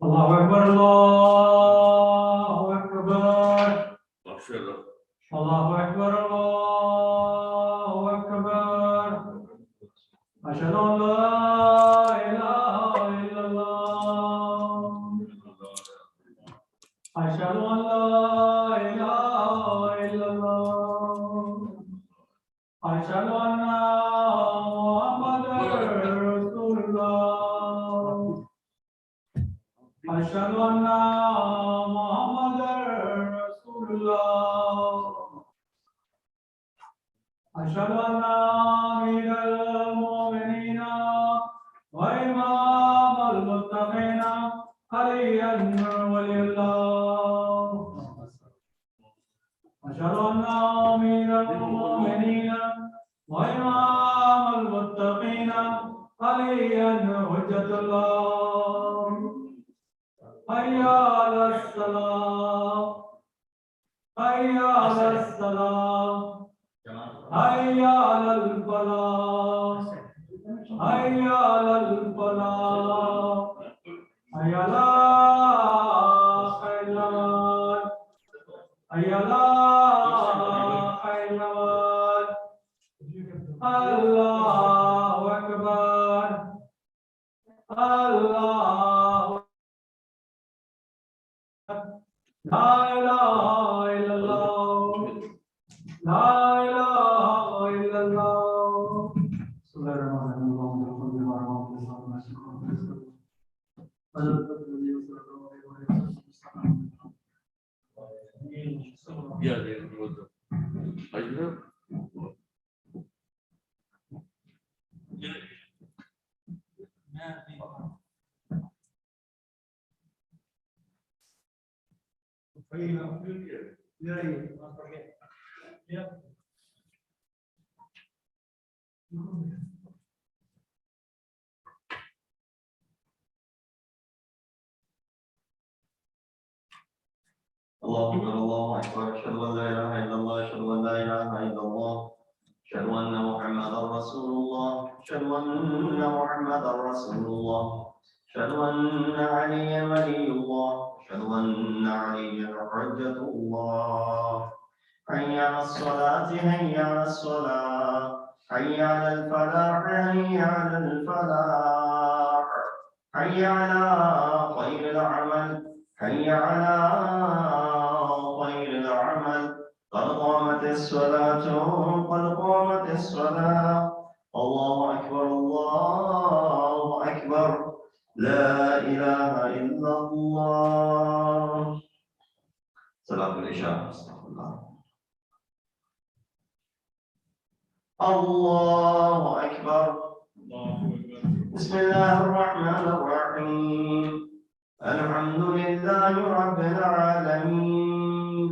Allahu Akbar, Allahu Akbar. Allahu Akbar, Allahu Akbar. Ashhadu an la ilaha illallah. Ashhadu an la ilaha illallah. Ashhadu anna Muhammadar Rasulullah. Ashhadu anna Muhammadar Rasulullah. Ashhadu anna Amirul Mu'minina wa Imam al-Muttaqina aliyan waliyullah. Ashhadu anna Amirul Mu'minina wa Imam al-Muttaqina aliyan hujjatullah. Hayya 'alas salah, hayya 'alas salah, hayya 'alal falah, hayya 'alal falah, hayya 'ala khairat, hayya 'ala khairat. Allahu Akbar, Allahu La ilaha illallah, La ilaha illallah. الله أكبر الله أكبر أشهد أن لا إله إلا الله أشهد أن لا إله إلا الله أشهد أن محمدا رسول الله أشهد أن محمدا رسول الله أشهد أن عليا ولي الله أشهد أن عليا حجة الله حي على الصلاة حي على الصلاة حي على الفلاح حي على الفلاح حي على خير العمل حي على خير العمل قد قامت الصلاة قد قامت الصلاة الله أكبر الله أكبر لا إله إلا الله صلاة العشاء استغفر الله الله أكبر بسم الله الرحمن الرحيم الحمد لله رب العالمين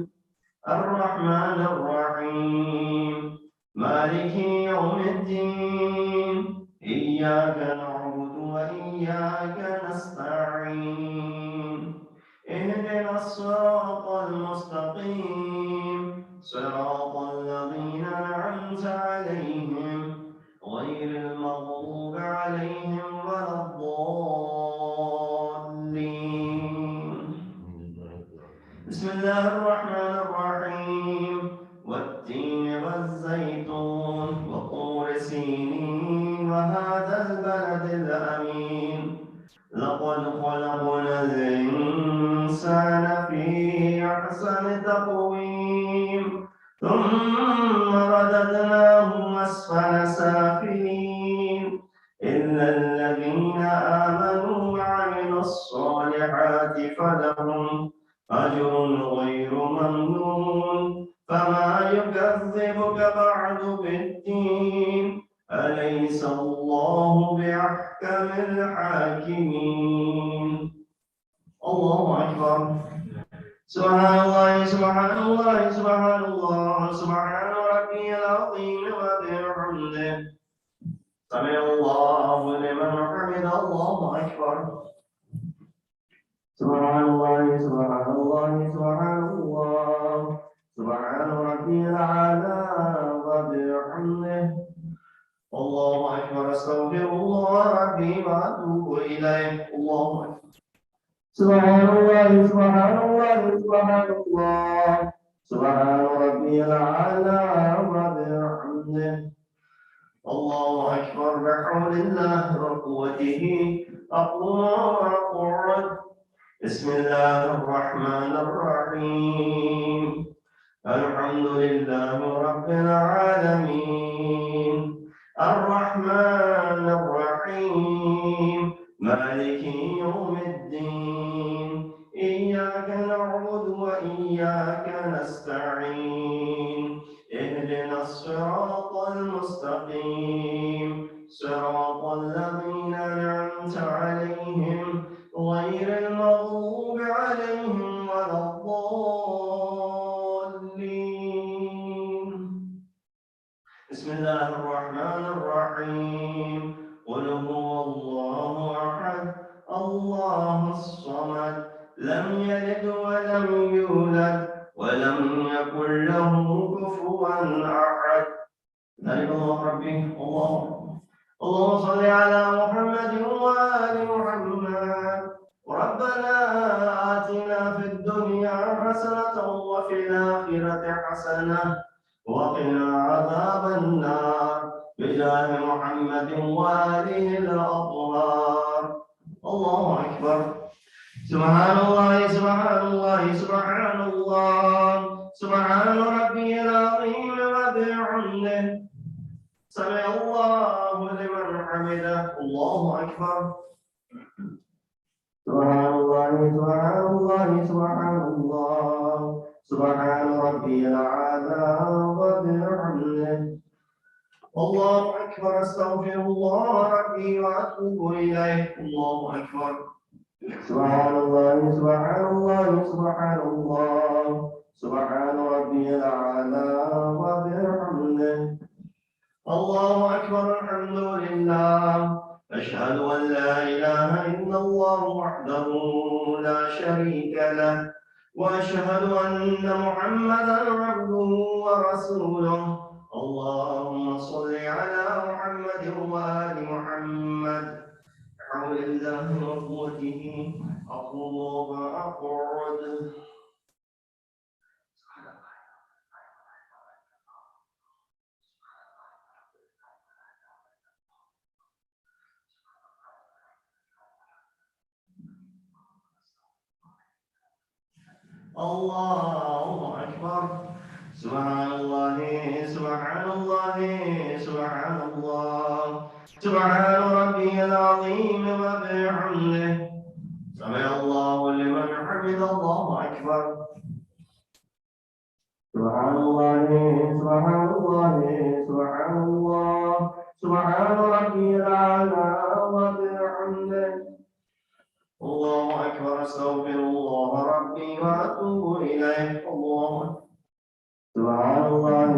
الرحمن الرحيم مالك يوم الدين إياك نعبد وإياك نستعين اهدنا الصراط المستقيم صراط الذين أنعمت عليهم غير المغضوب عليهم ولا الضالين بسم الله الرحمن الرحيم والتين والزيتون وطور سينين وهذا البلد الأمين لقد خلقنا الإنسان في أحسن تقويم ثم رددناه أسفل سافلين إلا الذين آمنوا وعملوا الصالحات فلهم أجر غير ممنون فما يكذبك بعد بالدين أليس الله بأحكم الحاكمين الله أكبر سبحان الله سبحان الله سبحان الله سبحان ربي العظيم وبحمده سمع الله لمن حمده الله أكبر سبحان الله سبحان الله سبحان الله سبحان ربي الأعلى وبحمده الله أكبر أستغفر الله ربي وأتوب إليه الله أكبر سبحان الله سبحان الله سبحان الله سبحان ربي الأعلى وبحمده الله أكبر بحول الله وقوته أقوم وأقعد بسم الله الرحمن الرحيم الحمد لله رب العالمين الرحمن الرحيم مالك يوم الدين إياك نعبد وإياك نستعين اهدنا الصراط المستقيم صراط الذين أنعمت عليهم غير المغضوب عليهم ولا الضالين بسم الله الرحمن الرحيم قل هو الله أحد الله الصمد لم يلد ولم يولد ولم يكن له كفوا أحد ذلك الله ربي اللهم صل على محمد وآل محمد ربنا آتنا في الدنيا حسنة وفي الآخرة حسنة وقنا عذاب النار بجاه محمد وآله الأطهار الله أكبر سبحان الله سبحان الله سبحان الله سبحان ربي العظيم وبحمده سمع الله لمن حمده الله أكبر سبحان الله سبحان الله سبحان الله سبحان ربي الأعلى وبحمده الله أكبر أستغفر الله ربي وأتوب إليه الله أكبر سبحان الله سبحان الله سبحان الله سبحان ربي الأعلى وبحمده الله أكبر الحمد لله أشهد أن لا إله إلا الله وحده لا شريك له وأشهد أن محمدا عبده ورسوله اللهم صل على محمد وآل محمد حول الله وقوته أقوم وأقعد الله أكبر سبحان الله سبحان الله سبحان الله سبحان ربي العظيم وبحمده سمع الله لمن حمد الله أكبر سبحان الله سبحان الله سبحان الله سبحان ربي الأعلى وبحمده الله أكبر أستغفر الله ربي وأتوب إليه الله سبحان الله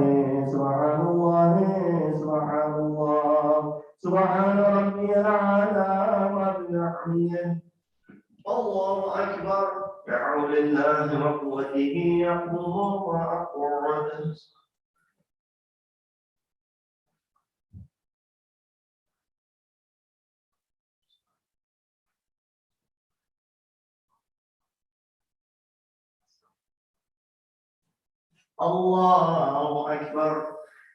سبحان الله سبحان الله سبحان ربي الأعلى وبحمده الله أكبر بحول الله وقوته يقوم وأقعد الله أكبر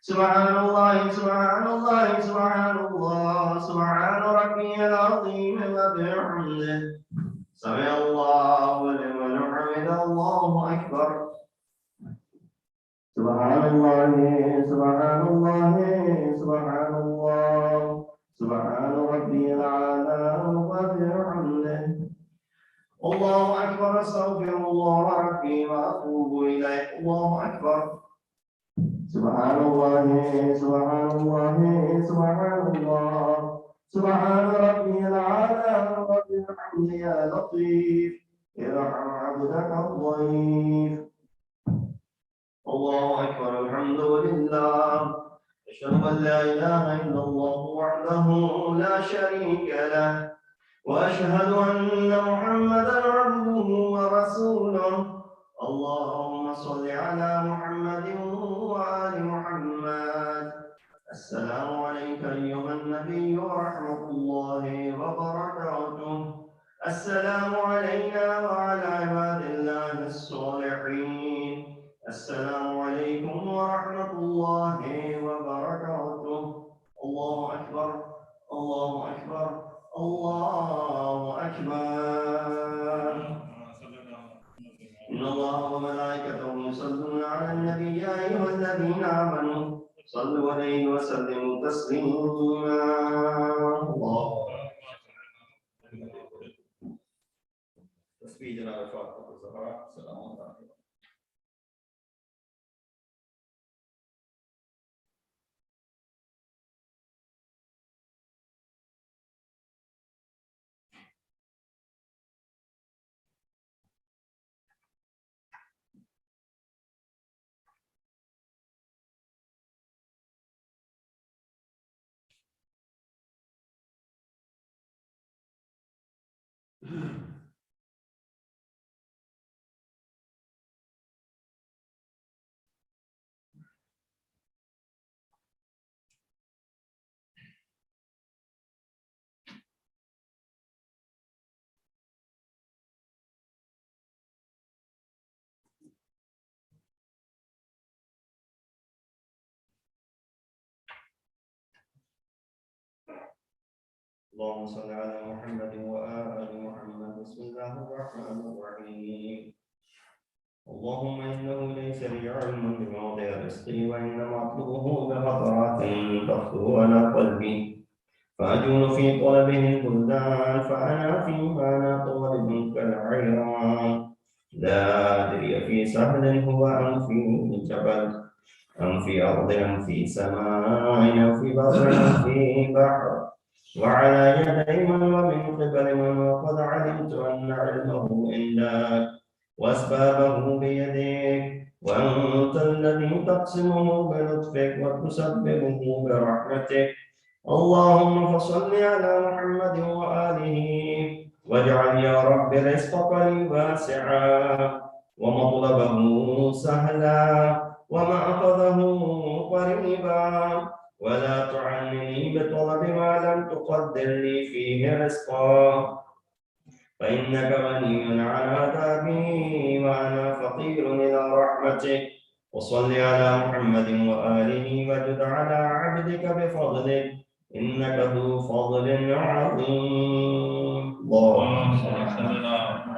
سبحان الله سبحان الله سبحان الله سبحان ربي العظيم وبحمده سمع الله لمن حمده الله أكبر سبحان الله سبحان الله سبحان الله سبحان ربي الأعلى وبحمده الله أكبر أستغفر الله ربي وأتوب إليه الله أكبر سبحان الله سبحان الله سبحان الله سبحان ربي الأعلى وبحمده يا لطيف ارحم عبدك الضعيف. الله أكبر الحمد لله أشهد أن لا إله إلا الله وحده لا شريك له وأشهد أن محمدا عبده ورسوله. اللهم صل على محمد وآل محمد. السلام عليك أيها النبي ورحمة الله وبركاته. السلام علينا وعلى عباد الله الصالحين. السلام عليكم ورحمة الله وبركاته. الله أكبر الله أكبر الله أكبر. إن الله وملائكته يصلون على النبي يا أيها الذين آمنوا صلوا عليه وسلموا تسليما. الله تسبيح جناب فاطمة الزهراء سلام الله عليها. اللهم صل على محمد وآل محمد. بسم الله الرحمن الرحيم. اللهم إنه ليس لي علم بموضع رزقي وإنما أطلبه بخطرات تخطر على قلبي فأجول في طلبه البلدان فأنا فيما أنا طالب كالعيران لا أدري في سهل هو أم في جبل أم في أرض أم في سماء أم في بر أم في بحر وعلى يدي من ومن قبل من وقد علمت أن علمه عندك وأسبابه بيدك وأنت الذي تقسمه بلطفك وتسببه برحمتك. اللهم فصل على محمد وآله واجعل يا رب رزقك لي واسعا ومطلبه سهلا ومأخذه قريبا ولا تعنني بطلب ما لم تقدر لي فيه رزقا فإنك غني عن عذابي وأنا فقير إلى رحمتك. وصل على محمد وآله وجد على عبدك بفضلك إنك ذو فضل عظيم. اللهم صل على محمد.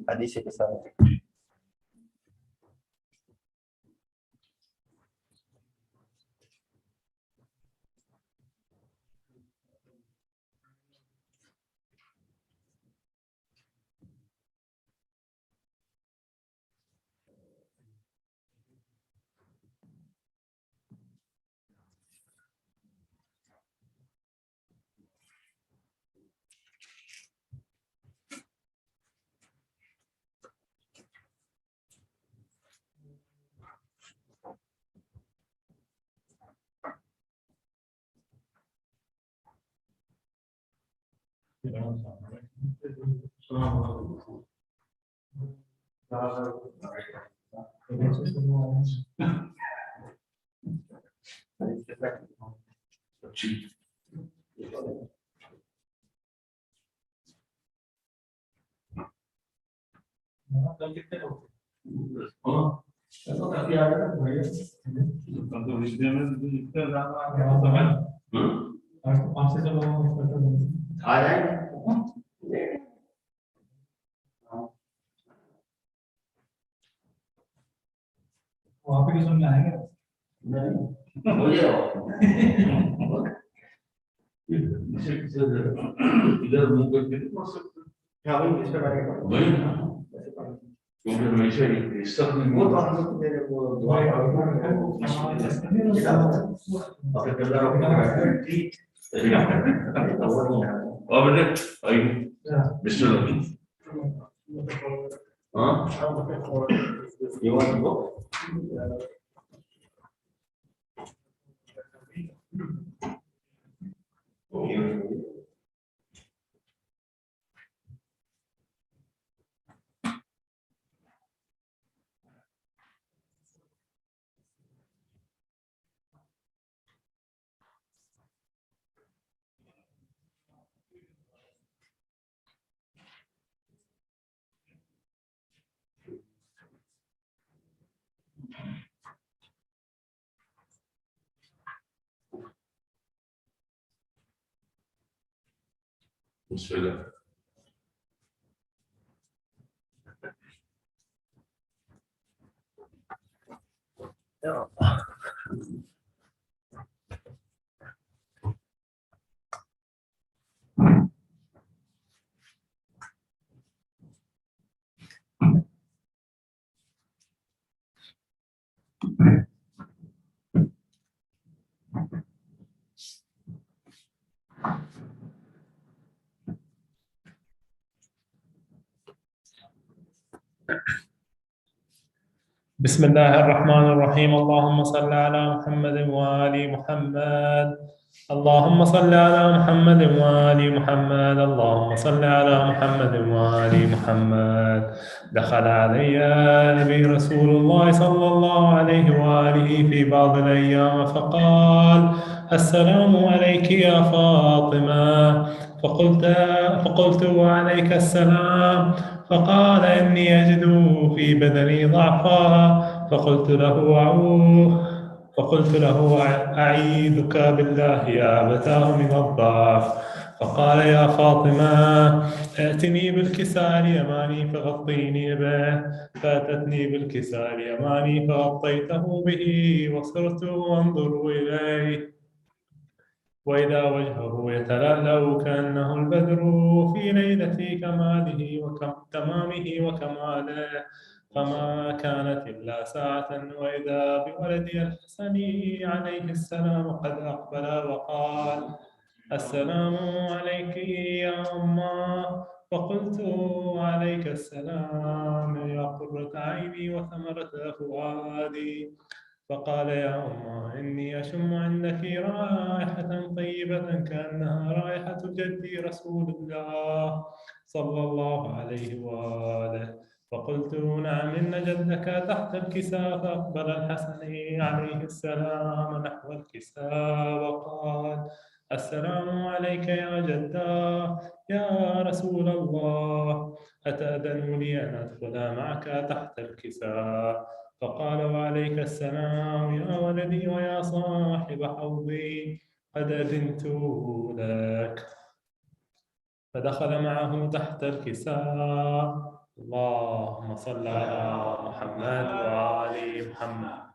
حديث के साथ Eso te hacía ver, pues. Tanto cristianos de पाँच से चलो आ जाएंगे वहाँ पे किसी में आएंगे नहीं मुझे इधर मुंह करके नहीं पढ़ सकते हाँ वही इस पे बारे में वही ना क्योंकि हमेशा ही सब में वो तो हम लोग मेरे वो दुआ और किधर ठीक और बेटे आइए मिस्टर लकी हाँ you want to go بسم الله بسم الله الرحمن الرحيم اللهم صل على محمد وآل محمد اللهم صل على محمد وآل محمد اللهم صل على محمد وآل محمد دخل علي أبي رسول الله صلى الله عليه وآله في بعض الأيام فقال السلام عليك يا فاطمة فقلت وعليك السلام فقال إني أجد في بدني ضعفا فقلت له أعيذك بالله يا أبتاه من الضعف فقال يا فاطمة ائتني بالكساء اليماني فغطيني به فأتتني بالكساء اليماني فغطيته به وصرت أنظر إليه وإذا وجهه يتلألأ كأنه البدر في ليلة كماله وتمامه وكماله فما كانت إلا ساعة وإذا بولدي الحسن عليه السلام قد أقبل وقال السلام عليك يا أمه فقلت عليك السلام يا قرة عيني وثمرة فؤادي فقال يا أمه إني أشم عندك رائحة طيبة كأنها رائحة جدي رسول الله صلى الله عليه وآله فقلت نعم إن جدك تحت الكساء فأقبل الحسن عليه السلام نحو الكساء وقال السلام عليك يا جدا يا رسول الله أتأذن لي أن أدخل معك تحت الكساء فقال وعليك السلام يا ولدي ويا صاحب حوضي قد أذنت لك فدخل معه تحت الكساء اللهم صل على محمد وآل محمد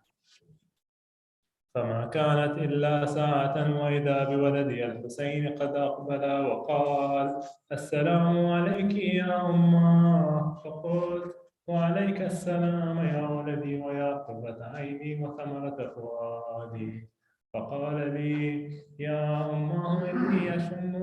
فما كانت إلا ساعة وإذا بولدي الحسين قد أقبل وقال السلام عليك يا أمه فقلت وعليك السلام يا ولدي ويا قرة عيني وثمرة فؤادي فقال لي يا أمه إني أشم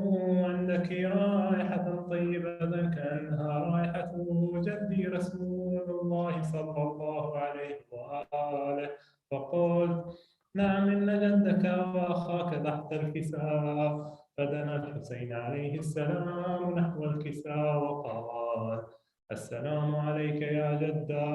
عندك رائحة طيبة كأنها رائحة جدي رسول الله صلى الله عليه وآله فقلت نعم إن جدك وأخاك تحت الكساء فدنا الحسين عليه السلام نحو الكساء وقال السلام عليك يا جدا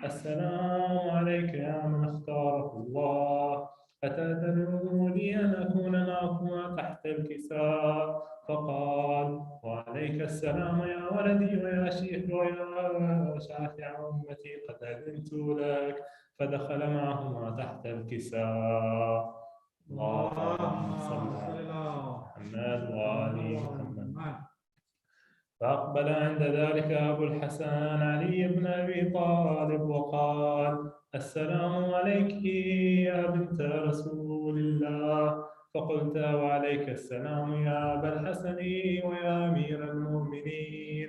السلام عليك يا من اختاره الله أتأذنوا لي أن أكون معكما تحت الكساء فقال: وعليك السلام يا ولدي ويا شيخ ويا شافع أمتي، قد أذنت لك. فدخل معهما تحت الكساء. اللهم صل على محمد وآل محمد. فأقبل عند ذلك أبو الحسن علي بن أبي طالب وقال: السلام عليك يا بنت رسول الله. فقلت: وعليك السلام يا أبا الحسن ويا أمير المؤمنين.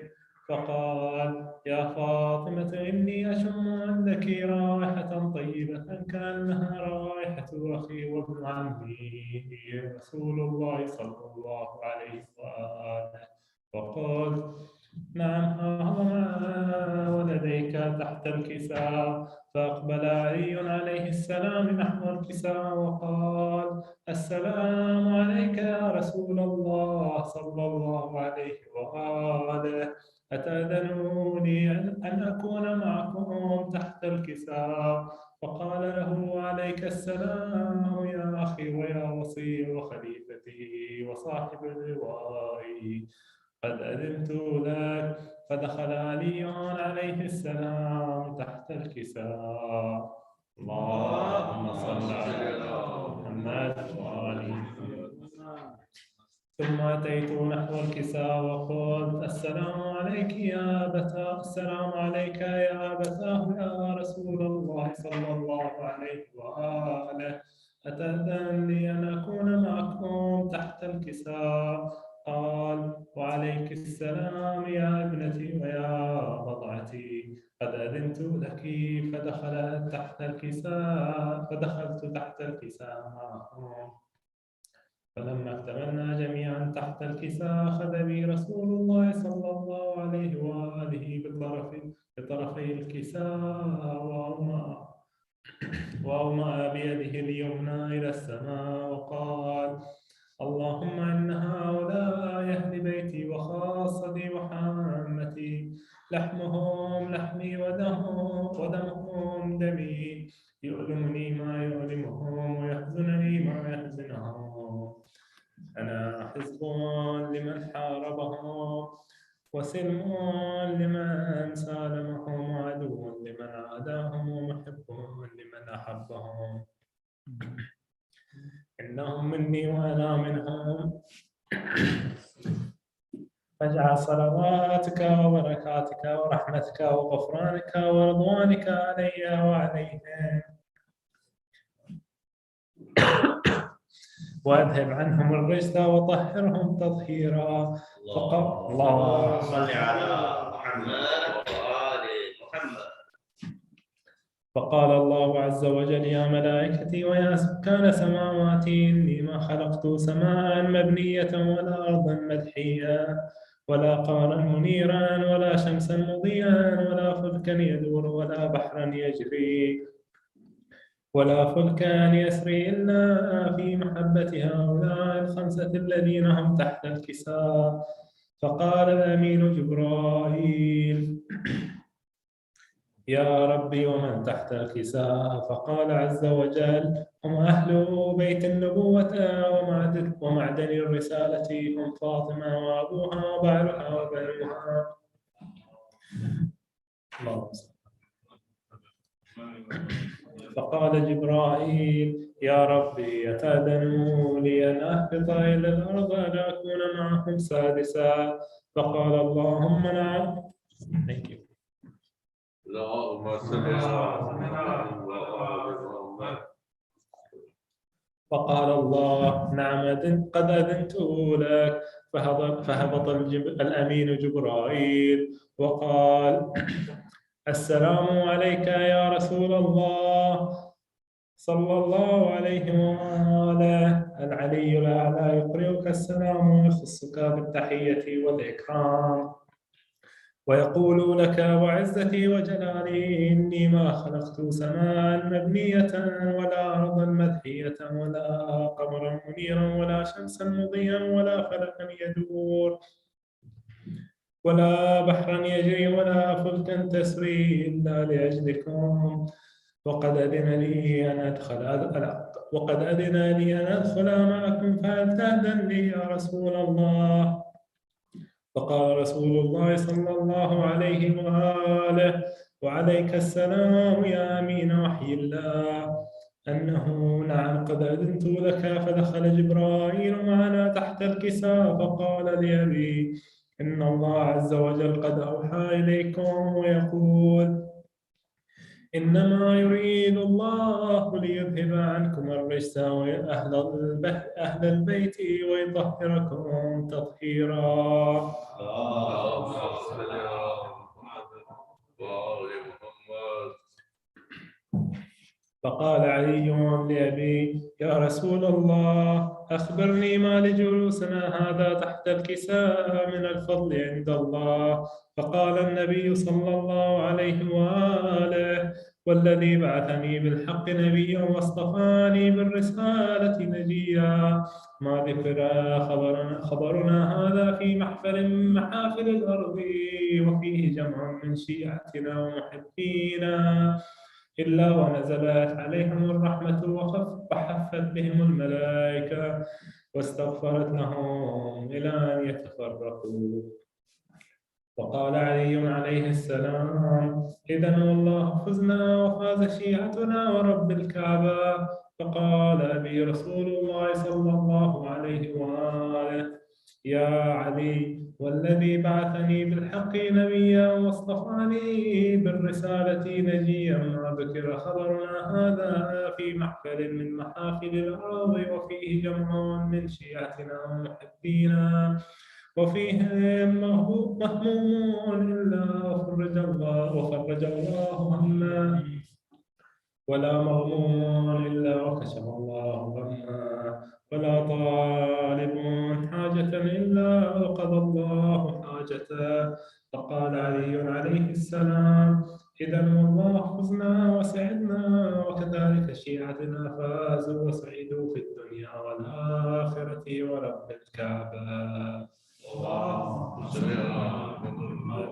فقال: يا فاطمة إني أشم عندك رائحة طيبة كأنها رائحة أخي وابن عمي رسول الله صلى الله عليه وآله. فقلت: نعم، هذا مع ولديك تحت الكساء. فأقبل علي عليه السلام نحو الكساء وقال: السلام عليك يا رسول الله صلى الله عليه وآله، أتأذنوني أن أكون معكم تحت الكساء؟ فقال له: عليك السلام يا أخي ويا وصي وخليفتي وصاحب اللواء، قد أذنت لك. فدخل علي عليه السلام تحت الكساء. اللهم صل على محمد وآل محمد. ثم أتيت نحو الكساء وقلت: السلام عليك يا أبتاه، السلام عليك يا أبتاه يا رسول الله صلى الله عليه وآله، أتأذن لي أن أكون معكم تحت الكساء؟ قال: وعليك السلام يا ابنتي ويا بضعتي، قد أذنت لك. فدخلت تحت الكساء فدخلت تحت الكساء معهم. فلما اكتملنا جميعا تحت الكساء أخذ بي رسول الله صلى الله عليه وآله بطرفي الكساء وأومأ بيده اليمنى إلى السماء وقال: اللهم إن هؤلاء أهل بيتي وخاصتي وحامتي، لحمهم لحمي ودمهم دمي، يؤلمني ما يؤلمهم ويحزنني ما يحزنهم. أنا حزب لمن حاربهم، وسلم لمن سالمهم، وعدو لمن عاداهم، ومحب لمن أحبهم. إنهم مني وأنا منهم. فاجعل صلواتك وبركاتك ورحمتك وغفرانك ورضوانك علي وعليهم، وأذهب عنهم الرجس وطهرهم تطهيرا. اللهم صل على محمد وآل محمد. فقال الله عز وجل: يا ملائكتي ويا سكان سماواتي، إني ما خلقت سماء مبنية ولا أرضا مدحية ولا قمرا منيرا ولا شمسا مضيئا ولا فلكا يدور ولا بحرا يجري ولا فلكا يسري إلا في محبة هؤلاء الخمسة الذين هم تحت الكساء. فقال الأمين جبرائيل: يا ربي ومن تحت الكساء؟ فقال عز وجل: هم أهل بيت النبوة ومعدن الرسالة، هم فاطمة وأبوها وبعلها وبنوها. فقال جبرائيل: يا ربي أتأذن لي أن أهبط إلى الأرض لأكون معهم سادسا؟ فقال: اللهم نعم. اللهم صل على محمد وآل محمد. فقال الله: نعم، قد أذنت لك. فهبط الأمين جبرائيل وقال: السلام عليك يا رسول الله صلى الله عليه وآله، العلي الأعلى يقرئك السلام ويخصك بالتحية والإكرام، ويقول لك: وعزتي وجلالي إني ما خلقت سماء مبنية ولا أرضا مدحية ولا قمرا منيرا ولا شمسا مضيا ولا فلكا يدور ولا بحرا يجري ولا فلكا تسري إلا لأجلكم. وقد أذن لي أن أدخل وقد أذن لي أن أدخل معكم فهل تأذن لي يا رسول الله؟ فقال رسول الله صلى الله عليه وآله: وعليك السلام يا أمين وحي الله، أنه نعم قد أذنت لك. فدخل جبرائيل معنا تحت الكساء فقال لأبي: إن الله عز وجل قد أوحى إليكم ويقول: إنما يريد الله ليذهب عنكم الرجس أهل البيت ويطهركم تطهيرا. اللهم صل على محمد وآل محمد. فقال علي لأبي: يا رسول الله، أخبرني ما لجلوسنا هذا تحت الكساء من الفضل عند الله. فقال النبي صلى الله عليه وآله: والذي بعثني بالحق نبيا واصطفاني بالرسالة نجيا، ما ذكر خبرنا هذا في محفل من محافل الأرض وفيه جمع من شيعتنا ومحبينا إلا ونزلت عليهم الرحمة وحفت بهم الملائكة واستغفرت لهم إلى أن يتفرقوا. وقال علي عليه السلام: إذن والله فزنا وفاز شيعتنا ورب الكعبة. فقال أبي: رسول الله صلى الله عليه وآله: يا علي، والذي بعثني بالحق نبيا واصطفاني بالرسالة نجيا، ما ذكر خبرنا هذا في محفل من محافل الأرض وفيه جمع من شيعتنا ومحبينا وفيهم مهموم إلا وفرج الله همه، ولا مغموم إلا وكشف الله غمه، ولا طالب حاجة إلا وقضى الله حاجته. فقال علي عليه السلام: إذن والله فزنا وسعدنا، وكذلك شيعتنا فازوا وسعدوا في الدنيا والآخرة ورب الكعبة. اللهم صل على محمد.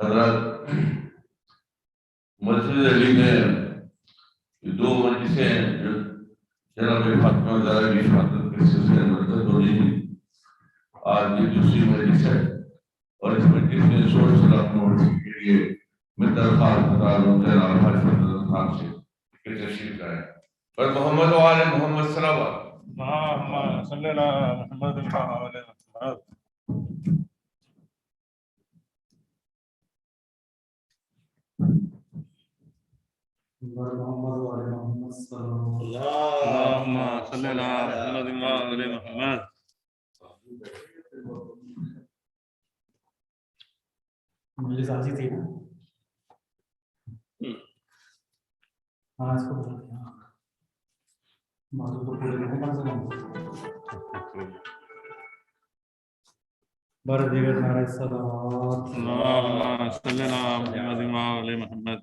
हजरत मस्जिद अली में ये दो मजलिसें हैं जो जनाब फातिमा ज़हरा की शहादत के सिलसिले में बरकत हो रही। आज ये दूसरी मजलिस है और इस मजलिस में सोच सलाह के लिए मैं दरख्वास्त करता हूं जनाब खान से कि तशरीफ लाएं और मोहम्मद व आले मोहम्मद सल्लल्लाहु अलैहि वसल्लम। اللهم صل على محمد وآل محمद। मजलिस आज ही थी ना? हाँ, इसको बुलाते हैं। माधु को पूरे में कौन सा नाम? बरदिगर नारे सलावत। اللهم صل على محمد وآل محمد।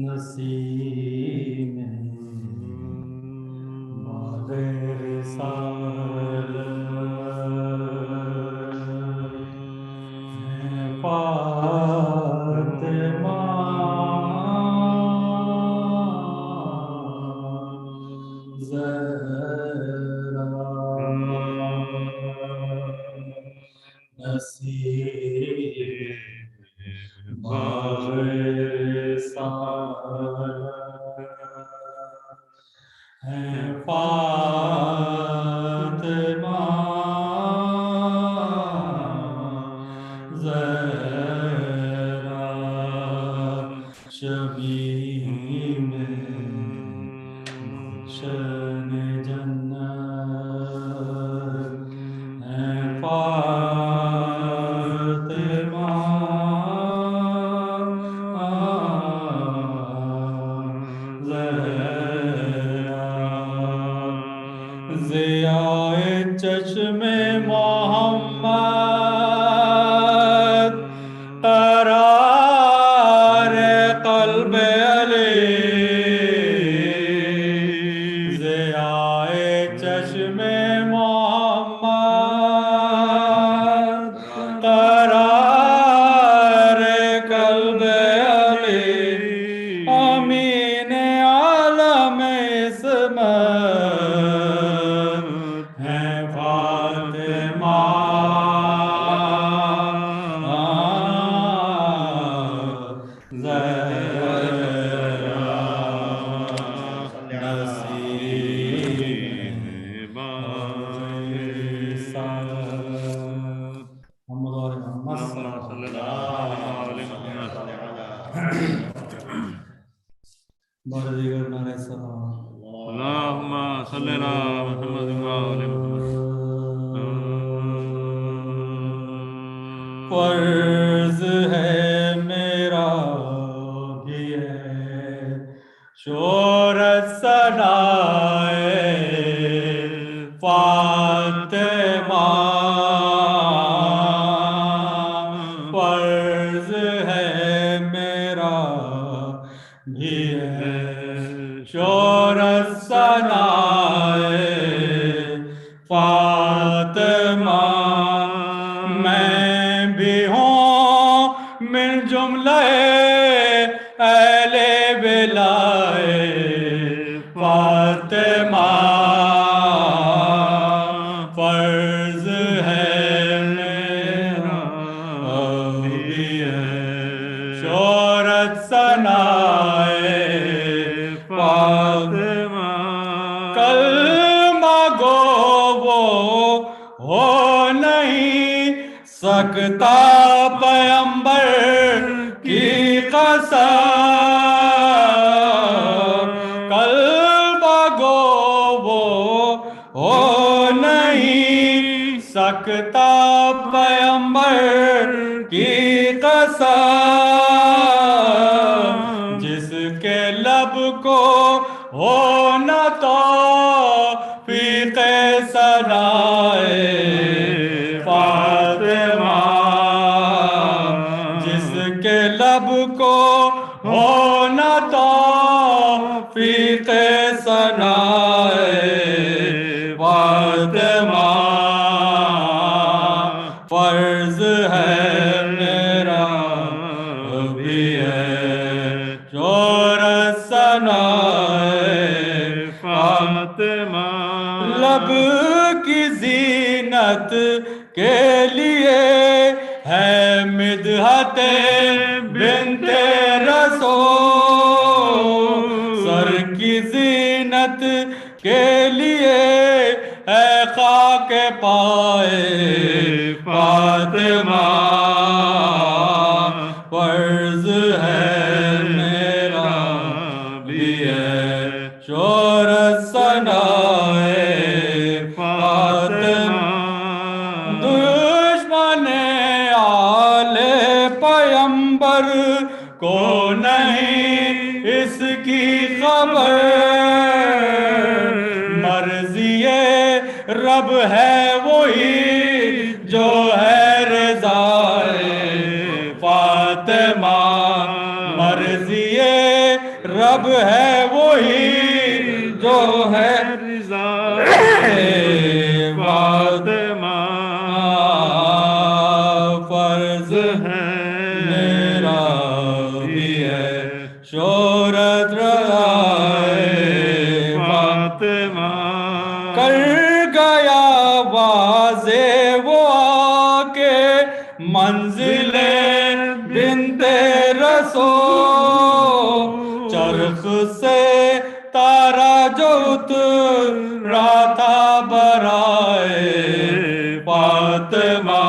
नसीम फातिमा ज़हरा नसीब फातिमा ज़हरा शबीह में गुलशन जन्नत है फातिमा اللهم صل على بار دیگر نعرہ سلام اللهم صل على محمد وآل محمد. فرض ہے میرا بھی ہے شہرت ثنائے فاطمہ فرض ہے میرا بھی ہے شہرت ثنائے فاطمہ میں بھی ہوں من جملہ اہل ولائے فاطمہ فرض ہے میرا بھی ہے شہرت ثنائے فاطمہ کلمہ گو وہ ہو نہیں سکتا پیغمبر کی قسم کلمہ گو وہ ہو نہیں سکتا پیغمبر کی قسم جس کے لب کو ہو نہ توفیق ثنائے فاطمہ جس کے لب کو ہو نہ توفیق ثنائے فاطمہ فرض ہے میرا بھی ہے شہرت ثنائے فاطمہ لب کی زینت کے لیے ہے مدحت بنت رسول سر کی زینت کے لیے ہے خاک پائے فاطمہ فرض ہے میرا بھی ہے شہرت ثنائے فاطمہ دشمن آل پیغمبر کو نہیں اس کی خبر مرضی رب ہے وہی جو ہے رضائے فاطمہ مرضی رب ہے وہی جو ہے رضائے فاطمہ فرض ہے میرا بھی ہے شہرت رائے فاطمہ کر گیا واضح وہ آ کے منزل بنت رسول چرخ سے تارا جو اترا تھا برائے فاطمہ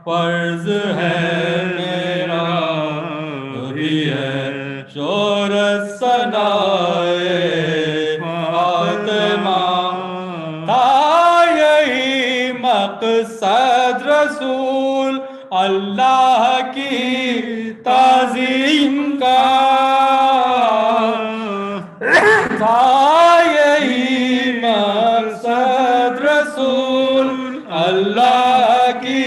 فرض ہے میرا بھی ہے شہرت ثنائے فاطمہ تھا یہی مقصد رسول اللہ کی تعظیم کا تھا یہی مقصد رسول اللہ کی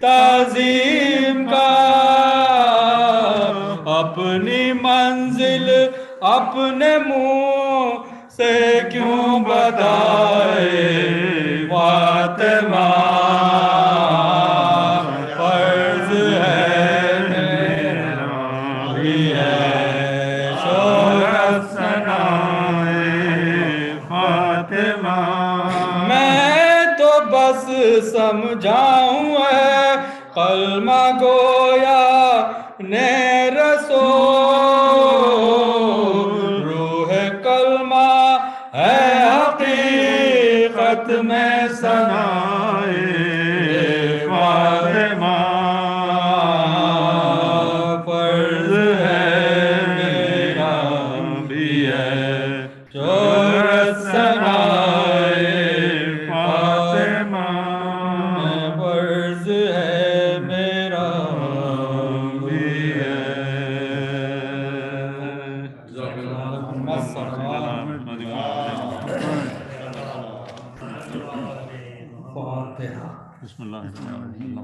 تعظیم کا اپنی منزل اپنے منہ سے کیوں بتائے فاطمہ فرض ہے میرا بھی ہے شہرت ثنائے فاطمہ میں تو بس سمجھاؤں ہے کلمہ گویا نے رسول روح کلمہ ہے حقیقت میں ثنائے بسم اللہ الرحمن الرحیم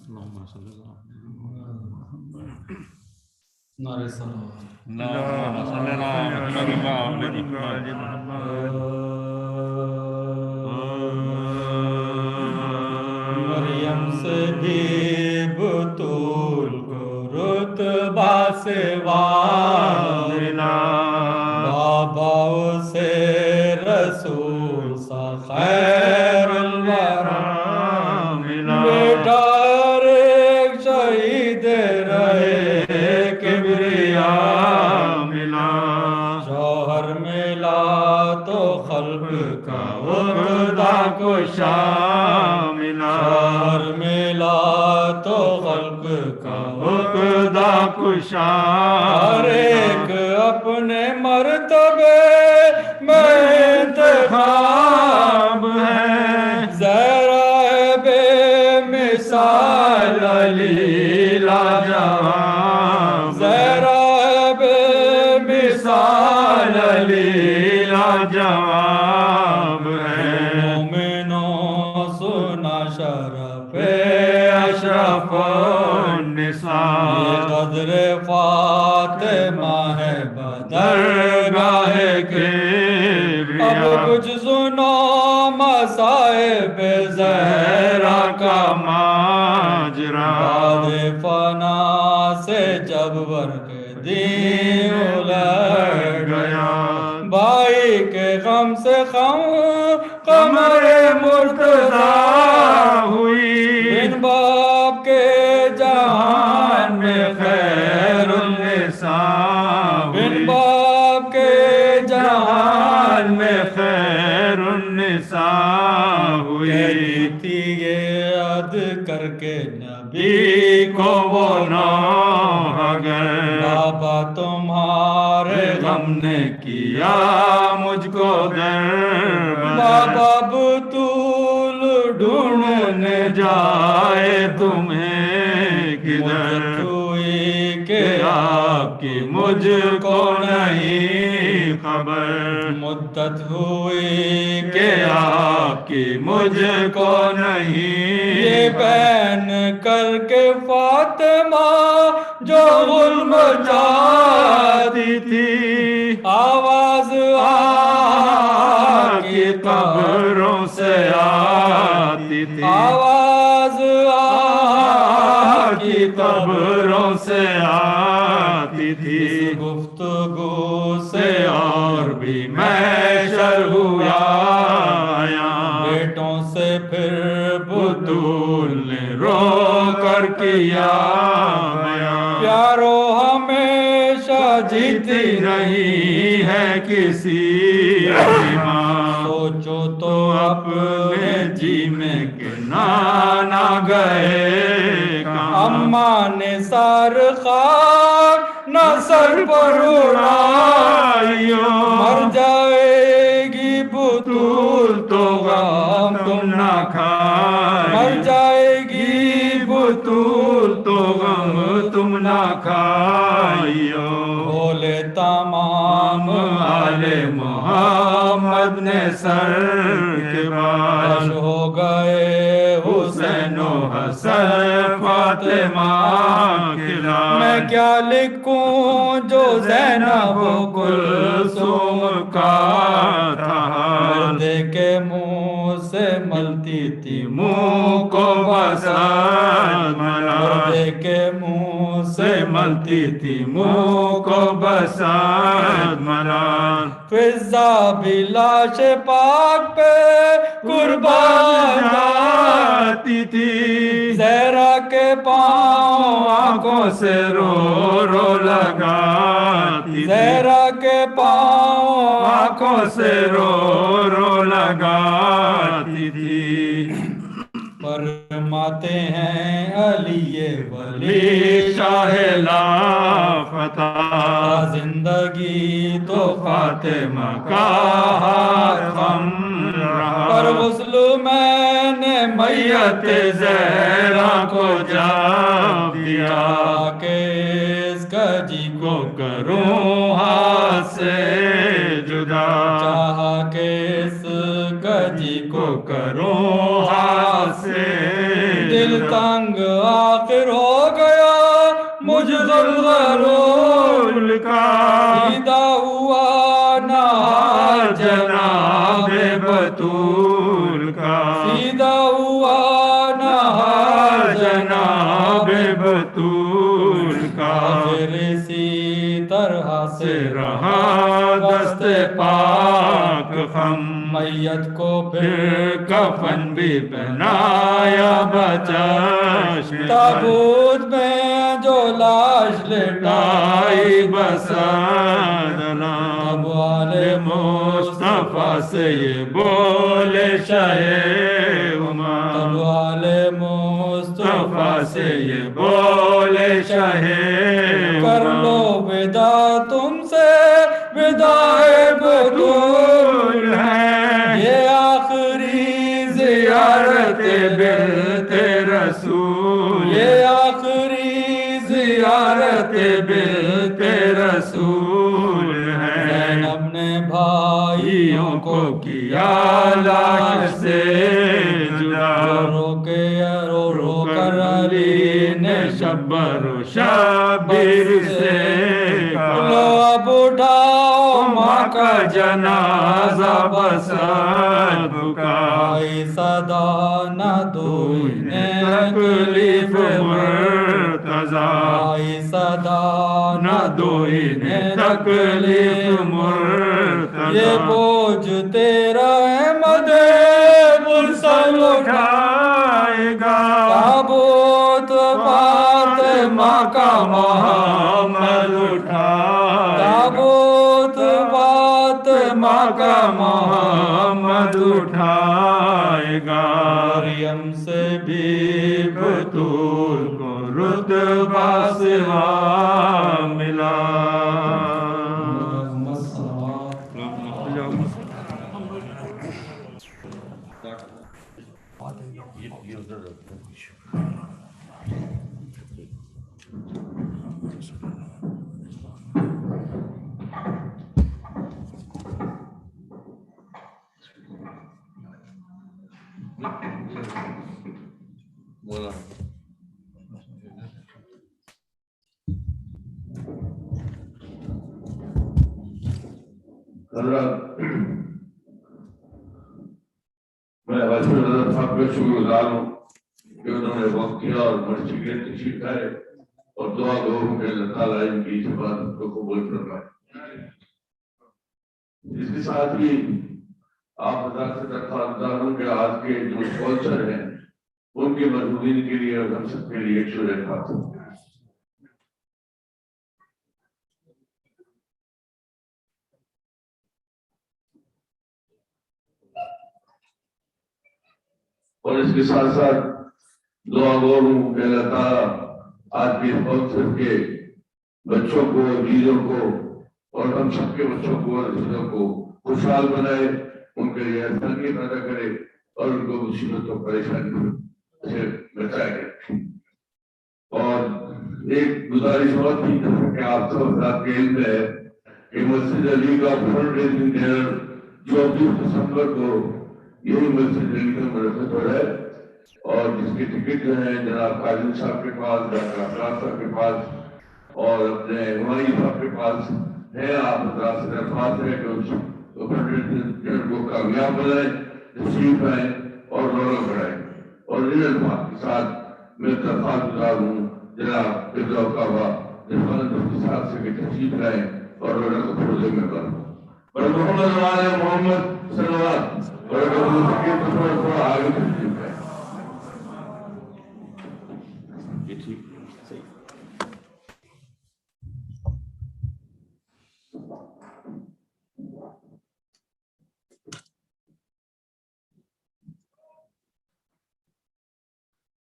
اللهم صل نعرہ صلوات اللهم صل على محمد مریم سے بھی بطول کو رتبہ سے ملا، بابا سے رسول سا خیر الورا ملا، بیٹا ایک شہید رہے کبریا ملا، شوہر ملا تو خلق کا عقدہ کشا ملا، شوہر ملا تو خلق کا عقدہ کشا، ہر ایک اپنے مرتبے میں انتخاب ہے، زہرا بے مثال علی لاجواب، زہرا بے مثال علی لاجواب ہے، مومنوں سنا شرف اشرف النساء، یہ قدر فاطمہ ہے بدرگاہ کبریا، اب کچھ سنو مصائب زہرا کا ماجرا، بعد فنا سے جب ورق دین الٹ گیا، بھائی کے غم سے قمر مرتضی ہوئی، بن باپ کے جہان میں خیر النساء، بن باپ کے جہان میں خیر النساء ہوئی، تھی یہ عد کر کے نبی کو وہ نوح اگر، بابا تمہارے غم نے کیا مجھ کو در، بابا بطول ڈھونڈنے جائے تمہیں کدھر، ہوئی کہ آپ کی مجھ کو نہیں خبر، مدت ہوئی کہ آپ کی مجھ کو نہیں، یہ بین کر کے فاطمہ جو ظلم چاہتی تھی، آواز آ کی قبروں سے آتی تھی، آواز آ کی قبروں سے آتی تھی، گفتگو سے اور بھی محشر ہوا آیا، بیٹوں سے پھر بطول نے رو کر کیا بیان، پیارو ہمیشہ جیتی نہیں ہے کسی ماں، سوچو تو اپنے جی میں کہ نانا گئے کہاں، اماں نے سار خاک نہ سر پر اڑائیو، مر جائے گی بطول تو غم تم نہ کھائیو، مر جائے گی بطول تو غم تم نہ کھائیو، بولے تمام آل محمد نے سر کے بال، ہو گئے حسین و حسن فاطمہ کے لال، میں کیا لکھوں جو زینب و کلثوم کا تھا، مردے کے منہ سے ملتی تھی منہ کو بسات ملا، مردے کے منہ سے ملتی تھی منہ کو بسات ملا، فضا بھی لاش پاک پہ قربان جاتی تھی، زہرا کے پاؤں آنکھوں سے رو رو لگاتی، زہرا کے پاؤں آنکھوں سے رو رو لگاتی تھی، فرماتے ہیں علی ولی شاہ لافتہ، زندگی تو فاطمہ کا ہاتھ خم رہا، پر غسل میں نے بیعت زہرا کو جواب دیا کہ اس کجی کو کروں ہاتھ سے جدا، چاہا کہ اس کجی کو کروں ہاتھ سے دل تنگ آخر ہو گیا مجھ غلغلول کا، سیدھا ہوا نہ جناب بطول کا، سیدھا ہوا نہ جناب بطول کا، پھر اسی طرح سے رہا دست پاک خم، میت کو پھر کفن بھی پہنایا بچشم، تابوت میں جو لاش لٹائی بسادنا، اب والے مصطفیٰ سے یہ بولے شاہ عمر، اب والے مصطفیٰ سے یہ بولے شاہ عمر، کر لو ودا تم سے وداع بطول ہے، یہ آخری زیارت بنت رسول، یہ آخری زیارت بنت رسول ہے، زینب نے بھائیوں کو کیا لاش سے جدا، رو رو کر علی نے شبر و شبیر سے لو اب اٹھاؤ ماں کا جنازہ بسد کا، آئی صدا نہ دو انہیں تکلیف مرتضی، آئی صدا نہ دو انہیں تکلیف مرتضی، یہ بوجھ تیرا احمد مرسل اٹھائے گا، تابوت فاطمہ کا محمد اٹھائے گا، تابوت فاطمہ کا محمد اٹھائے گا، مریم سے بھی بطول کو رتبہ سوا ملا، حضرت میں حضرت صاحب کا شکر گزار ہوں کہ انہوں نے وقت کیا اور مسجد کے تشریف لائے اور دعا گو کہ اللہ تعالیٰ ان کی عبادت کو قبول فرمائے۔ اس کے ساتھ ہی آپ حضرات سے درخواست دار ہوں کہ آج کے جو اسپانسر ہیں ان کے مضمونین کے لیے اور ہم سب کے لیے شکر خاص اور اس کے ساتھ ساتھ دعا گو ہوں کہ اللہ تعالیٰ آج کے اسپانسر کے بچوں کو، عزیزوں کو اور ہم سب کے بچوں کو اور عزیزوں کو خوشحال بنائے، ان کے لیے آسانی پیدا کرے اور ان کو مصیبتوں پریشانیوں سے بچائے۔ اور ایک گزارش اور تھی کہ آپ سب حضرات کے علم ہے کہ مسجد علی کا فنڈ ریزنگ ڈنر 24 دسمبر کو یہی مسجد علی کا منعقد ہو رہا ہے، اور جس کے ٹکٹ جو ہیں جناب قاضی صاحب کے پاس، ڈاکٹر افراد صاحب کے پاس اور اپنے ہماری صاحب کے پاس ہے، آپ حضرات سے درخواست ہے کہ اس ڈنر کو کامیاب بنائیں، تشریف آئیں اور رونق بڑھائیں۔ اور ان الفاظ کے ساتھ میں درخواست گزار ہوں جناب ابراہیم کعبہ رضوان مفتی صاحب سے کہ تشریف لائیں اور رونق پروزے میں کروں۔ اور محمد والے محمد صلوات اور تھوڑا آگے تشریف لائیں۔ یہ ٹھیک صحیح۔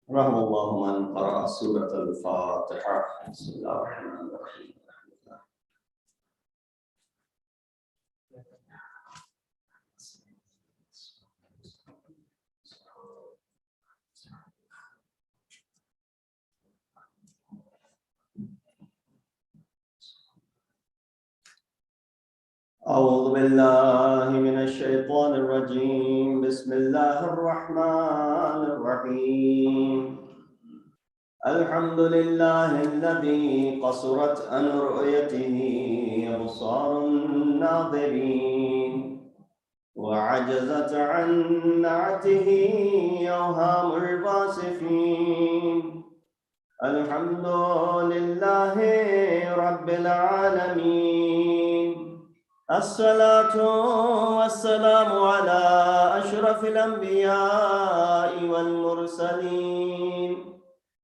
رحم اللہ من قرأ سورة الفاتحة بسم اللہ الرحمن الرحیم۔ أعوذ بالله من الشيطان الرجيم بسم الله الرحمن الرحيم الحمد لله الذي قصرت عن رؤيته أبصار الناظرين وعجزت عن نعته أوهام الباصفين الحمد لله رب العالمين الصلاة والسلام على أشرف الأنبياء والمرسلين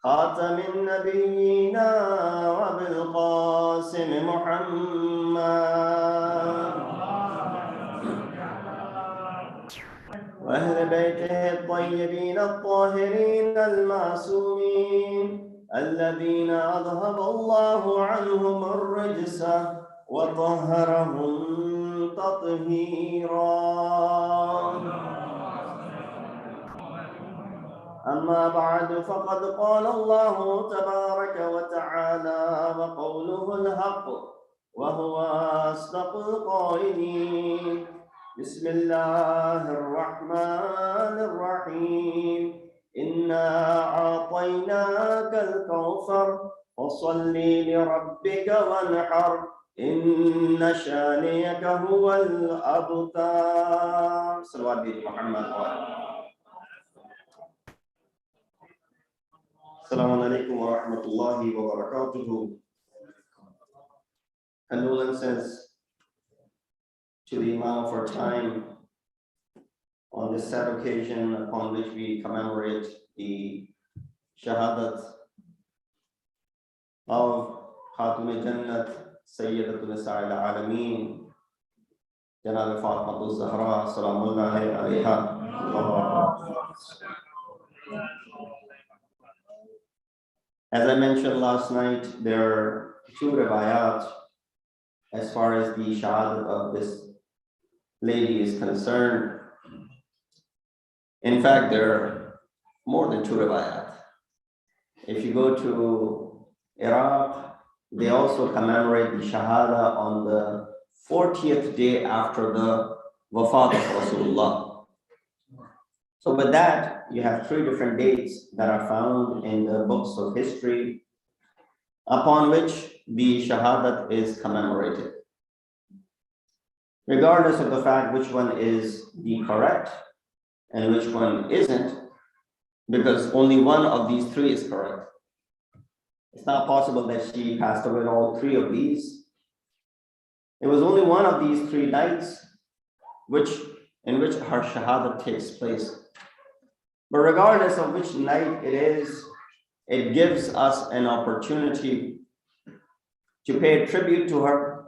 خاتم النبيين وأبي القاسم محمد وأهل بيته الطيبين الطاهرين المعصومين الذين أذهب الله عنهم الرجس وطهرهم تطهيرا أما بعد فقد قال الله تبارك وتعالى وقوله الحق وهو أصدق القائلين بسم الله الرحمن الرحيم إنا أعطيناك الكوثر فصل لربك وانحر إن شانئك هو الأبتر صلوات محمد السلام عليكم ورحمة الله وبركاته. Condolences to the Imam of our time on this sad occasion upon which we commemorate the Shahadat of Fatima Jannat Sayyidatul Nisa al-Alameen Janab Fatima Zahra Salamullahi alayha. As I mentioned last night, there are two riwayat as far as the Shahadat of this lady is concerned. In fact, there are more than two riwayat. If you go to Iraq, they also commemorate the Shahada on the 40th day after the Wafat of Rasulullah. So with that, you have three different dates that are found in the books of history upon which the Shahadat is commemorated. Regardless of the fact which one is the correct and which one isn't, because only one of these three is correct. It's not possible that she passed away in all three of these. It was only one of these 3 nights in which her Shahadat takes place. But regardless of which night it is, it gives us an opportunity to pay tribute to her.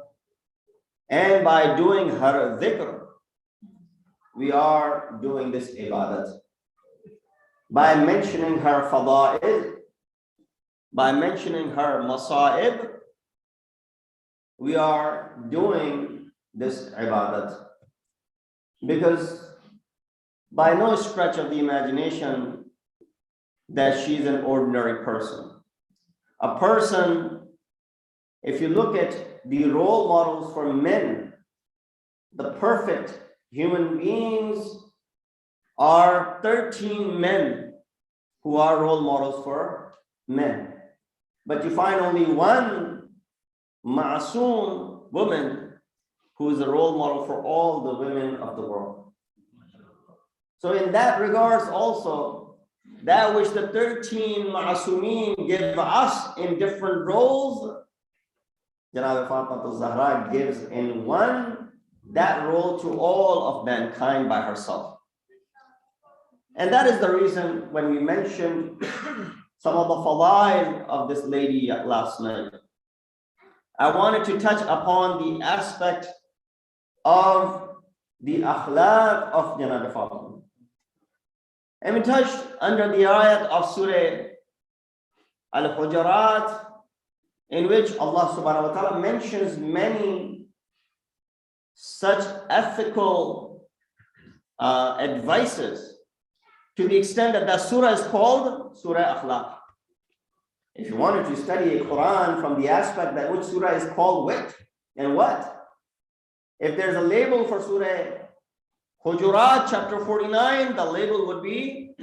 And by doing her dhikr, we are doing this ibadat. By mentioning her fada'il, by mentioning her masa'ib, we are doing this ibadat. Because by no stretch of the imagination that she's an ordinary person. A person, if you look at the role models for men, the perfect human beings are 13 men who are role models for men. But you find only one ma'soom woman who is a role model for all the women of the world. So in that regards also, that which the 13 ma'asumeen give us in different roles, Janab Fatima Zahra gives in one that role to all of mankind by herself. And that is the reason when we mentioned some of the fadail of this lady last night, I wanted to touch upon the aspect of the akhlaq of Janab Fatima. And we touched under the ayat of Surah al-Hujurat, in which Allah subhanahu wa ta'ala mentions many such ethical advices, to the extent that the surah is called Surah Akhlaq. If you wanted to study a Quran from the aspect that which surah is called which and what, If there's a label for Surah Hujurat, chapter 49, the label would be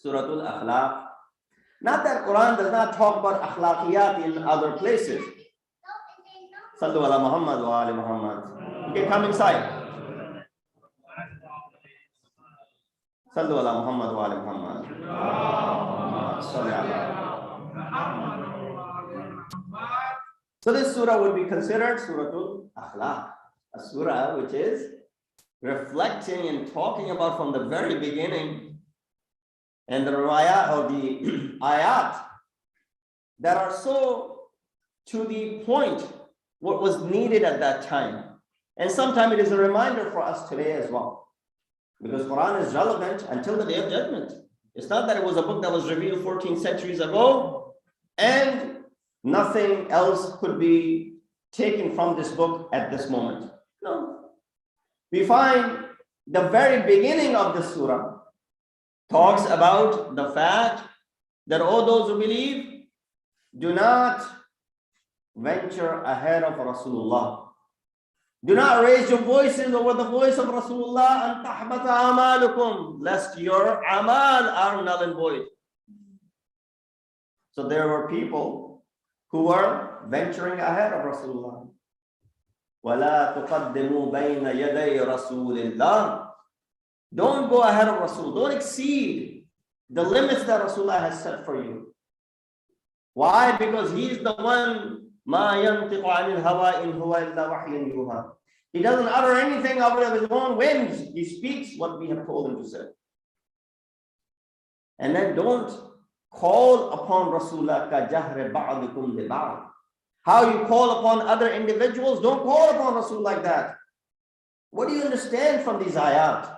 Suratul Akhlaq. Not that Quran does not talk about akhlaqiyat in other places. Sallu ala Muhammad wa ali Muhammad. Okay, come inside. Sallu ala Muhammad wa ali Muhammad. So this surah would be considered Suratul Akhlaq, a surah which is reflecting and talking about from the very beginning, and the riwayat or the ayat that are so to the point what was needed at that time. And sometimes it is a reminder for us today as well, because Quran is relevant until the day of judgment. It's not that it was a book that was revealed 14 centuries ago and nothing else could be taken from this book at this moment. No. We find the very beginning of the surah talks about the fact that all those who believe, do not venture ahead of Rasulullah. Do not raise your voices over the voice of Rasulullah and tahbata amalukum, lest your amal are null and void. So there were people who were venturing ahead of Rasulullah. وَلَا تُقَدِّمُوا بَيْنَ يَدَيْ رَسُولِ اللَّهِ. Don't go ahead of Rasul. Don't exceed the limits that Rasulullah has set for you. Why? Because he's the one, مَا يَنْتِقُ عَنِ الْهَوَىٰ إِنْ هُوَ إِلَّا وَحْيٌ يُوحَىٰ. He doesn't utter anything out of his own whims. He speaks what we have told him to say. And then don't call upon Rasulullah كَجَهْرِ بَعْضِكُمْ لِبَعْضٍ. How you call upon other individuals, don't call upon Rasul like that. What do you understand from these ayat?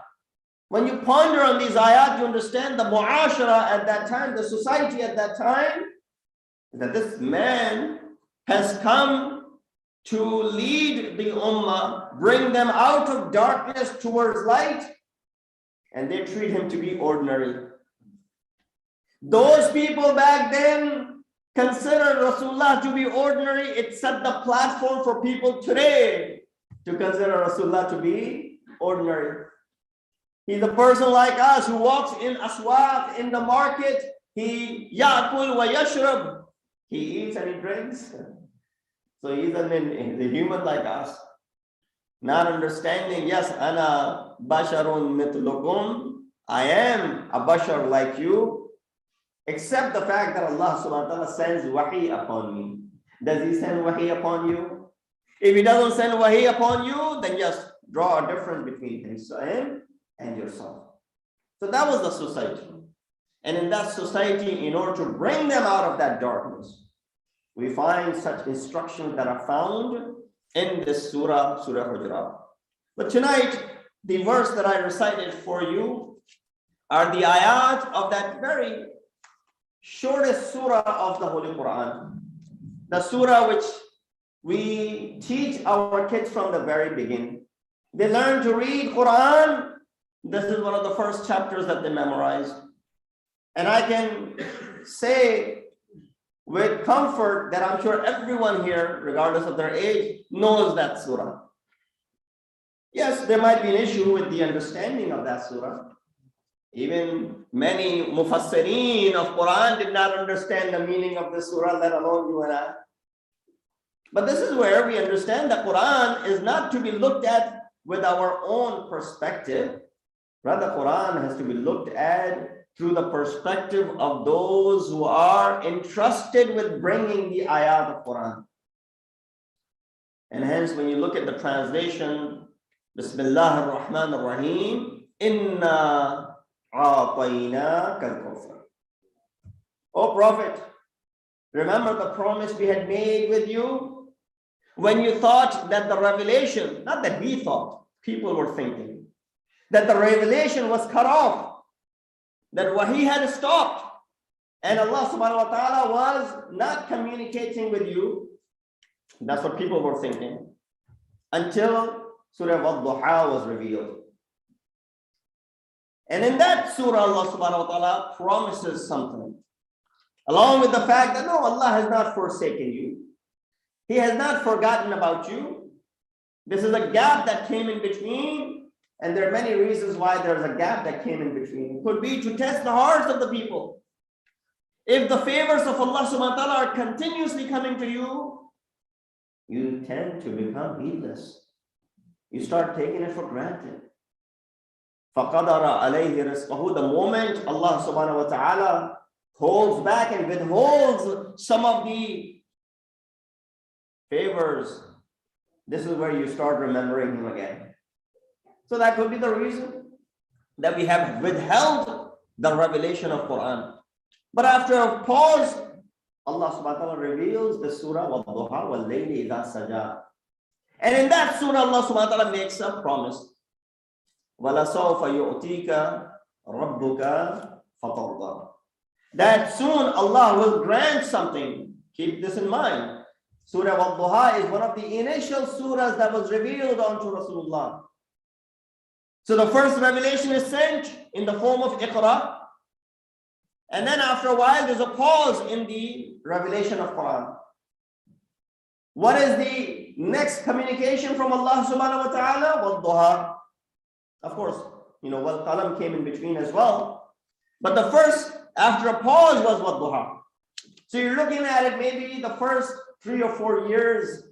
When you ponder on these ayat, you understand the mu'ashara at that time, the society at that time, that this man has come to lead the ummah, bring them out of darkness towards light, and they treat him to be ordinary. Those people back then considered Rasulullah to be ordinary. It set the platform for people today to consider Rasulullah to be ordinary. He's a person like us who walks in aswaq, in the market. He ya'kul wa yashrab. He eats and he drinks. So he's a human like us. Not understanding, yes, ana basharun mithlukum. I am a bashar like you. Except the fact that Allah subhanahu wa ta'ala sends wahi upon me. Does he send wahi upon you? If he doesn't send wahi upon you, then just draw a difference between him and yourself. So that was the society. And in that society, in order to bring them out of that darkness, we find such instructions that are found in this surah, Surah Hujurat. But tonight, the verse that I recited for you are the ayat of that very shortest surah of the Holy Quran. The surah which we teach our kids from the very beginning. They learn to read Quran. This is one of the first chapters that they memorized. And I can say with comfort that I'm sure everyone here, regardless of their age, knows that surah. Yes, there might be an issue with the understanding of that surah. Even many mufassirin of Quran did not understand the meaning of the surah, let alone you and I. But this is where we understand that Quran is not to be looked at with our own perspective. Rather, Quran has to be looked at through the perspective of those who are entrusted with bringing the ayat of Quran. And hence, when you look at the translation, Bismillah ar-Rahman ar-Rahim, Inna a'tainaka al-Kawthar. O Prophet, remember the promise we had made with you when you thought that the revelation, not that we thought, people were thinking, that the revelation was cut off, that wahi had stopped, and Allah subhanahu wa ta'ala was not communicating with you. That's what people were thinking, until Surah al-Duha was revealed. And in that surah, Allah subhanahu wa ta'ala promises something, along with the fact that no, Allah has not forsaken you. He has not forgotten about you. This is a gap that came in between, and there are many reasons why there's a gap that came in between. It could be to test the hearts of the people. If the favors of Allah subhanahu wa ta'ala are continuously coming to you, you tend to become heedless. You start taking it for granted. فَقَدَرَ عَلَيْهِ رِزْقَهُ. The moment Allah subhanahu wa ta'ala holds back and withholds some of the favors, this is where you start remembering Him again. So that could be the reason that we have withheld the revelation of Quran. But after a pause, Allah subhanahu wa ta'ala reveals the surah وَالضُّحَى وَاللَّيْلِ إِذَا سَجَى. And in that surah, Allah subhanahu wa ta'ala makes a promise. وَلَسَوْفَ يُؤْتِيكَ رَبُّكَ فَتَرْضَى. That soon Allah will grant something. Keep this in mind. Surah al-Duha is one of the initial surahs that was revealed unto Rasulullah. So the first revelation is sent in the form of Iqra. And then after a while, there's a pause in the revelation of Quran. What is the next communication from Allah subhanahu wa ta'ala? Wal-Duha. Of course, Wal-Qalam came in between as well. But the first, after a pause, was Wal-Duha. So you're looking at it maybe the first 3 or 4 years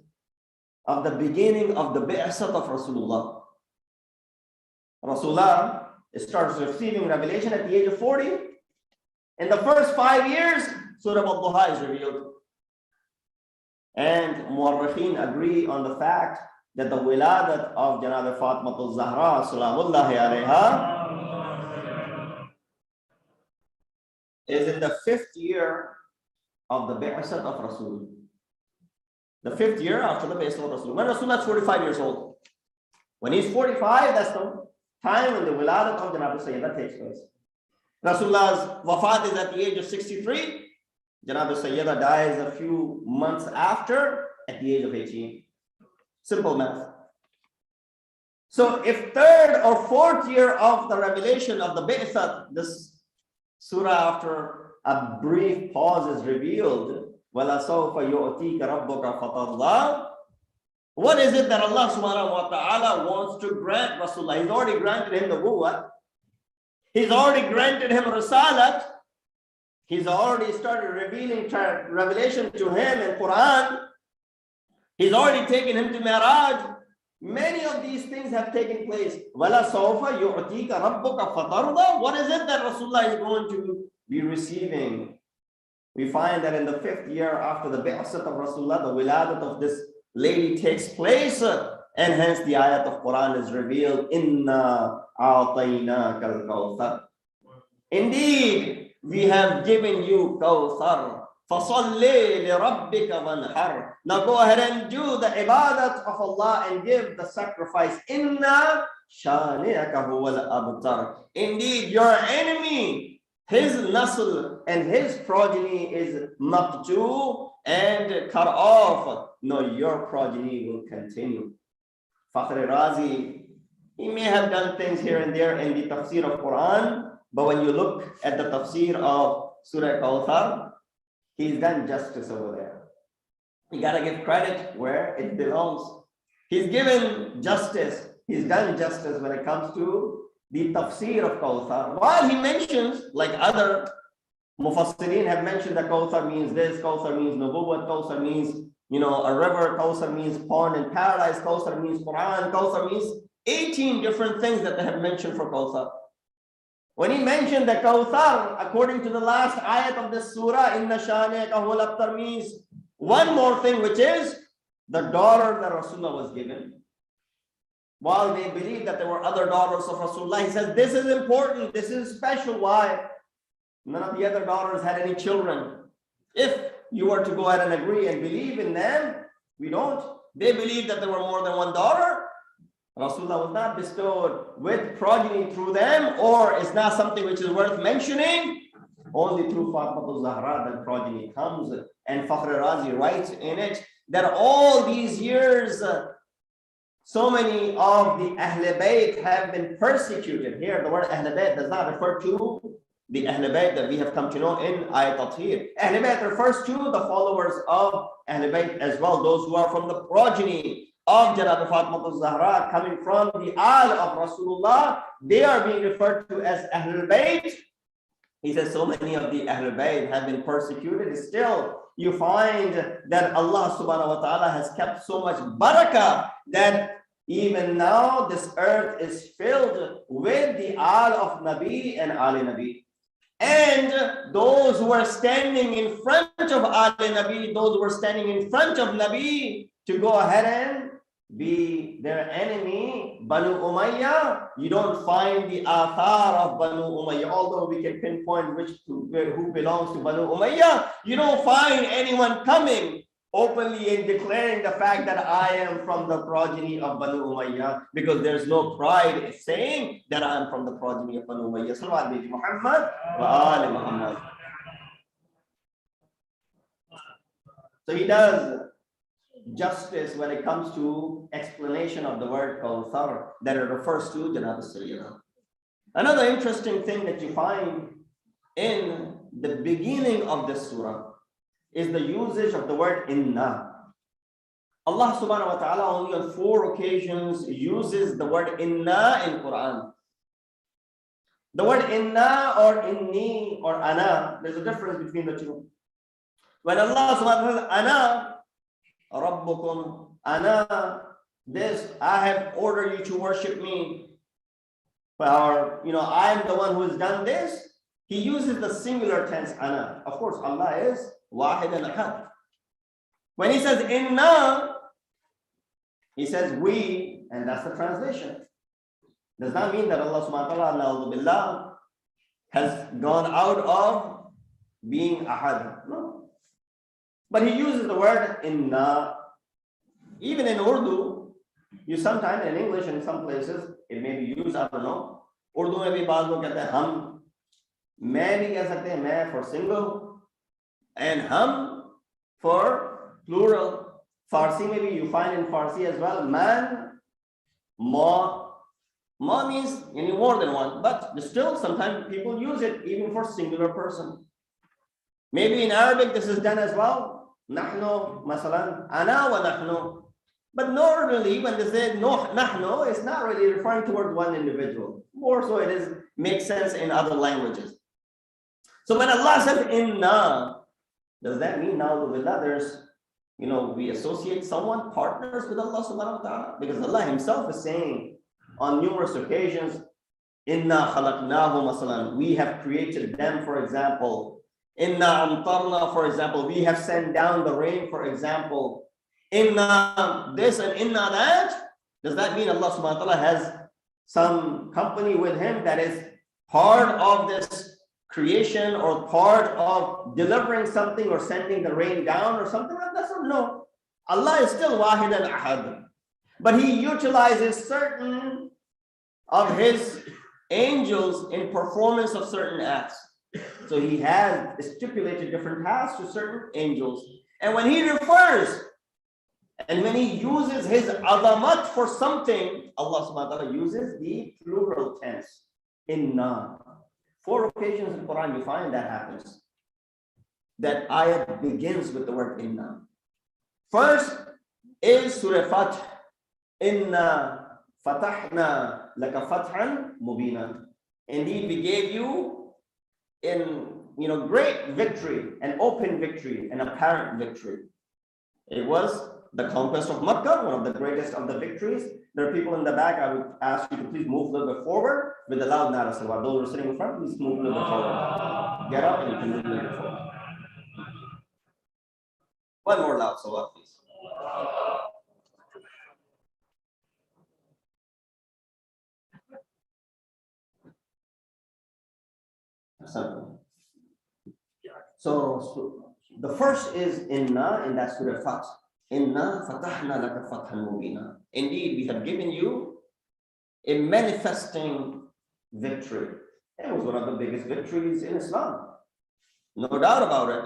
of the beginning of the Bi'asat of Rasulullah. Rasulullah starts receiving revelation at the age of 40. In the first 5 years, Surah Al-Duha is revealed. And Muharram agree on the fact that the wiladat of Janab Fatima al-Zahra, Salamullahi alayha, is in the 5th year of the Bi'asat of Rasul. The 5th year after the Bi'asat of Rasul. When Rasulullah is 45 years old. When he's 45, that's the time when the wiladat of Janab Sayyidah takes place. Rasulullah's wafat is at the age of 63. Janab Sayyidah dies a few months after at the age of 18. Simple math. So if 3rd or 4th year of the revelation of the Bi'asat, this surah after a brief pause is revealed, وَلَسَوْفَ يُؤْتِيكَ رَبُّكَ فَتَرْضَى. What is it that Allah subhanahu wa ta'ala wants to grant Rasulullah? He's already granted him the nubuwwah. He's already granted him risalat. He's already started revealing revelation to him in Quran. He's already taken him to Mi'raj. Many of these things have taken place. وَلَسَوْفَ يُؤْتِيكَ رَبُّكَ فَتَرْضَى. What is it that Rasulullah is going to be receiving? We find that in the 5th year after the Bi'asat of Rasulullah, the wiladat of this lady takes place, and hence the ayat of Quran is revealed. Inna a'tainaka al-Kawthar. Indeed, we have given you Kawthar. فَصَلِّ لِرَبِّكَ وَانْحَرْ. Now go ahead and do the ibadat of Allah and give the sacrifice. Inna shani'aka huwa al-abtar. Indeed, your enemy, his nasl and his progeny is maqtu and cut off. No, your progeny will continue. Fakhr Razi, he may have done things here and there in the tafsir of Quran, but when you look at the tafsir of Surah Al-Kawthar, he's done justice over there. You gotta give credit where it belongs. He's given justice. He's done justice when it comes to the tafsir of Kawthar. While he mentions, like other Mufassirin have mentioned that Kawthar means this, Kawthar means Nubuwwat, Kawthar means, a river, Kawthar means pond in paradise, Kawthar means Quran, Kawthar means 18 different things that they have mentioned for Kawthar. When he mentioned that Kawthar, according to the last ayat of this surah, Inna shani'aka huwa al-abtar, means one more thing, which is the daughter that Rasulullah was given. While they believe that there were other daughters of Rasulullah, he says, this is important, this is special. Why? None of the other daughters had any children. If you were to go ahead and agree and believe in them, we don't. They believe that there were more than one daughter. Rasulullah was not bestowed with progeny through them, or it's not something which is worth mentioning. Only through Fatima al-Zahra that progeny comes. And Fakhr Razi writes in it that all these years, so many of the Ahl Bayt have been persecuted. Here, the word Ahl Bayt does not refer to the Ahl Bayt that we have come to know in Ayat Tathir. Ahl Bayt refers to the followers of Ahl Bayt as well, those who are from the progeny of Janab Fatima al-Zahra coming from the Al of Rasulullah, they are being referred to as Ahlul Bayt. He says so many of the Ahlul Bayt have been persecuted. Still, you find that Allah subhanahu wa ta'ala has kept so much barakah that even now this earth is filled with the Al of Nabi and Ali Nabi. And those who are standing in front of Ali Nabi, those who are standing in front of Nabi to go ahead and be their enemy, Banu Umayyah, you don't find the athar of Banu Umayyah. Although we can pinpoint who belongs to Banu Umayyah, you don't find anyone coming openly and declaring the fact that I am from the progeny of Banu Umayyah, because there's no pride in saying that I am from the progeny of Banu Umayyah. Salawat bi Muhammad wa ali Muhammad. So he does justice when it comes to explanation of the word Kawthar, that it refers to Janab al-Sayyida. Another interesting thing that you find in the beginning of this surah is the usage of the word inna. Allah subhanahu wa ta'ala only on 4 occasions uses the word inna in Quran. The word inna or inni or ana, there's a difference between the two. When Allah subhanahu wa ta'ala ana Rabbukum, ana, this, I have ordered you to worship me. Or, I am the one who has done this. He uses the singular tense, ana. Of course, Allah is wahid and ahad. When he says inna, he says we, and that's the translation. Does not mean that Allah subhanahu wa ta'ala has gone out of being ahad. No. But he uses the word inna. Even in Urdu, you sometimes in English in some places, it may be used, I don't know. Urdu mein bhi baaz log kehte hain hum. Main bhi keh sakte hain, main for single. And hum for plural. Farsi maybe you find in Farsi as well, man, ma. Ma means more than one, but still sometimes people use it even for singular person. Maybe in Arabic this is done as well. Nahnu, masalan, ana wa nahnu. But normally when they say no, nahnu, it's not really referring towards one individual. More so it makes sense in other languages. So when Allah says inna, does that mean now there's, we associate someone, partners with Allah subhanahu wa ta'ala? Because Allah himself is saying on numerous occasions, inna khalaqnahu masalan, we have created them, for example. Inna amtarna, for example, we have sent down the rain, for example. Inna this and inna that. Does that mean Allah subhanahu wa ta'ala has some company with him that is part of this creation or part of delivering something or sending the rain down or something like that? No. Allah is still wahid and ahad. But he utilizes certain of his angels in performance of certain acts. So he has stipulated different tasks to certain angels. And when he refers and when he uses his azamat for something, Allah subhanahu wa ta'ala uses the plural tense, inna. 4 occasions in Quran you find that happens. That ayat begins with the word inna. First is Surah Fath. Inna fatahna laka fathan mubina. Indeed, we gave you in great victory, an open victory, an apparent victory. It was the conquest of Makkah, one of the greatest of the victories. There are people in the back. I would ask you to please move a little bit forward with the loud nara salawat. Those who are sitting in front, please move a little bit forward. Get up and you can move a little bit forward. One more loud salawat, please. So the first is inna, and that's Surah Fath. Inna fatahna laka fathan mubina. Indeed, we have given you a manifesting victory. It was one of the biggest victories in Islam. No doubt about it.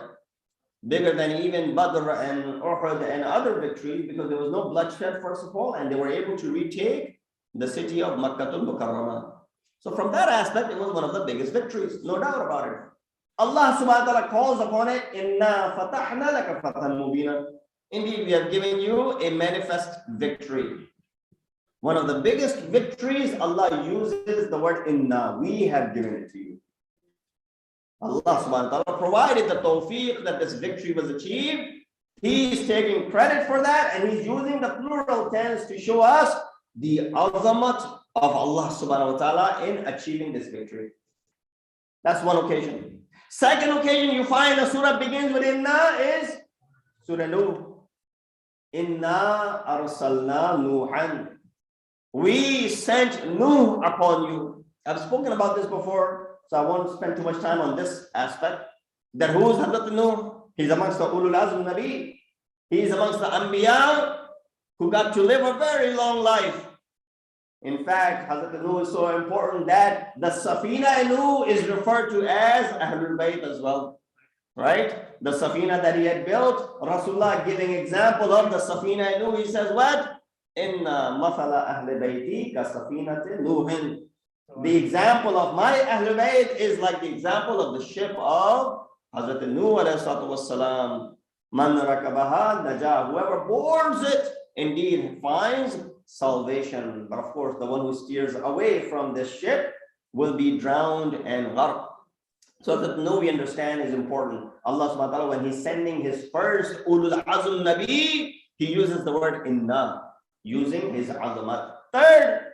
Bigger than even Badr and Uhud and other victories, because there was no bloodshed, first of all, and they were able to retake the city of Makkatul Mukarramah. So from that aspect, it was one of the biggest victories, no doubt about it. Allah subhanahu wa ta'ala calls upon it, Inna fatahna laka fathan mubina. Indeed, we have given you a manifest victory. One of the biggest victories, Allah uses the word inna. We have given it to you. Allah subhanahu wa ta'ala provided the tawfiq that this victory was achieved. He's taking credit for that, and he's using the plural tense to show us the azamat of Allah subhanahu wa ta'ala in achieving this victory. That's one occasion. Second occasion, you find the surah begins with inna is Surah Nuh. Inna arsalna Nuhan. We sent Nuh upon you. I've spoken about this before, so I won't spend too much time on this aspect. That who is Hazrat Nuh? He's amongst the ulul azm Nabi. He's amongst the Anbiya who got to live a very long life. In fact, Hazrat Nuh is so important that the Safina Nuh is referred to as Ahlul Bayt as well. Right? The Safina that he had built, Rasulullah giving example of the Safina Nuh, he says what? Inna mathala ahli bayti ka safinati Nuhin. The example of my Ahlul Bayt is like the example of the ship of Hazrat Nuh alayhi salatu wassalam. Man rakabaha najah. Whoever boards it indeed finds salvation. But of course, the one who steers away from this ship will be drowned and gharq. So that Nuh, we understand, is important. Allah subhanahu wa ta'ala, when he's sending his first ulul azm nabi, he uses the word inna, using his azamat. Third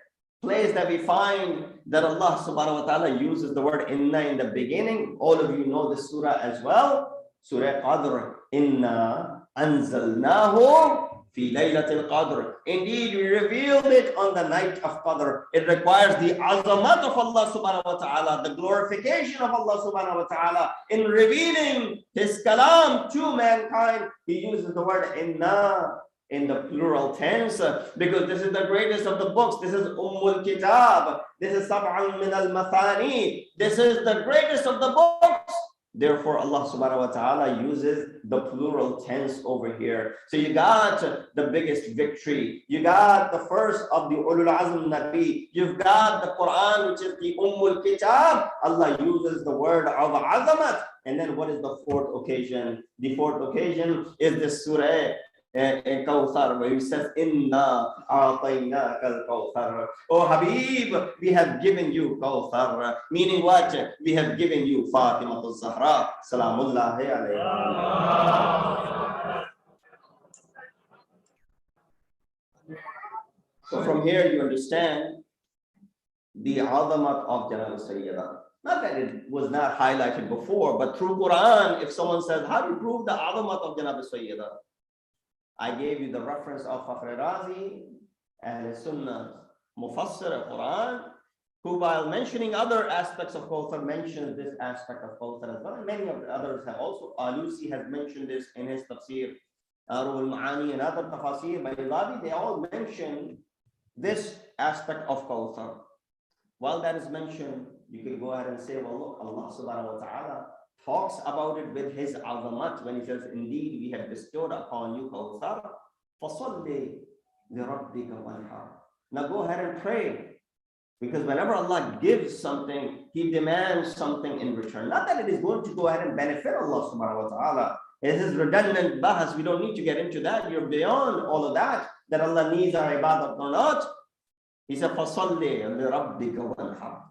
place that we find that Allah subhanahu wa ta'ala uses the word inna in the beginning. All of you know this surah as well. Surah Qadr. Inna anzalnahu fi laylatil qadr. Indeed, we revealed it on the night of Qadr. It requires the azamat of Allah subhanahu wa ta'ala, the glorification of Allah subhanahu wa ta'ala in revealing his kalam to mankind. He uses the word inna in the plural tense because this is the greatest of the books. This is Ummul Kitab. This is Sab'an min al-Mathani. This is the greatest of the books. Therefore, Allah subhanahu wa ta'ala uses the plural tense over here. So you got the biggest victory. You got the first of the ulul azm nabi. You've got the Quran, which is the Ummul Kitab. Allah uses the word of azamat. And then what is the fourth occasion? The fourth occasion is the Surah al-Kawthar, where he says, Inna a'tainaka al-Kawthar. Oh Habib, we have given you Kawthar. Meaning what? We have given you Fatima al-Zahra. Salamullahi alayha. So from here you understand the azamat of Janab Sayyidah. Not that it was not highlighted before, but through Quran, if someone says, how do you prove the azamat of Janab Sayyidah? I gave you the reference of Fakhr Razi and Sunnah Mufassir al-Quran, who while mentioning other aspects of Kawthar mentions this aspect of Kawthar as well. And many of the others have also, Alusi has mentioned this in his tafsir, Ruhul Ma'ani and other tafasir by Ilabi, they all mention this aspect of Kawthar. While that is mentioned, you can go ahead and say, well, look, Allah subhanahu wa ta'ala talks about it with his azamat when he says, indeed, we have bestowed upon you Kawthar. فَصَلِّ لِرَبِّكَ وَانْحَرْ. Now go ahead and pray. Because whenever Allah gives something, he demands something in return. Not that it is going to go ahead and benefit Allah subhanahu wa ta'ala. It is redundant bahas. We don't need to get into that. You're beyond all of that Allah needs our ibadat or not. He said, فَصَلِّ لِرَبِّكَ وَانْحَرْ.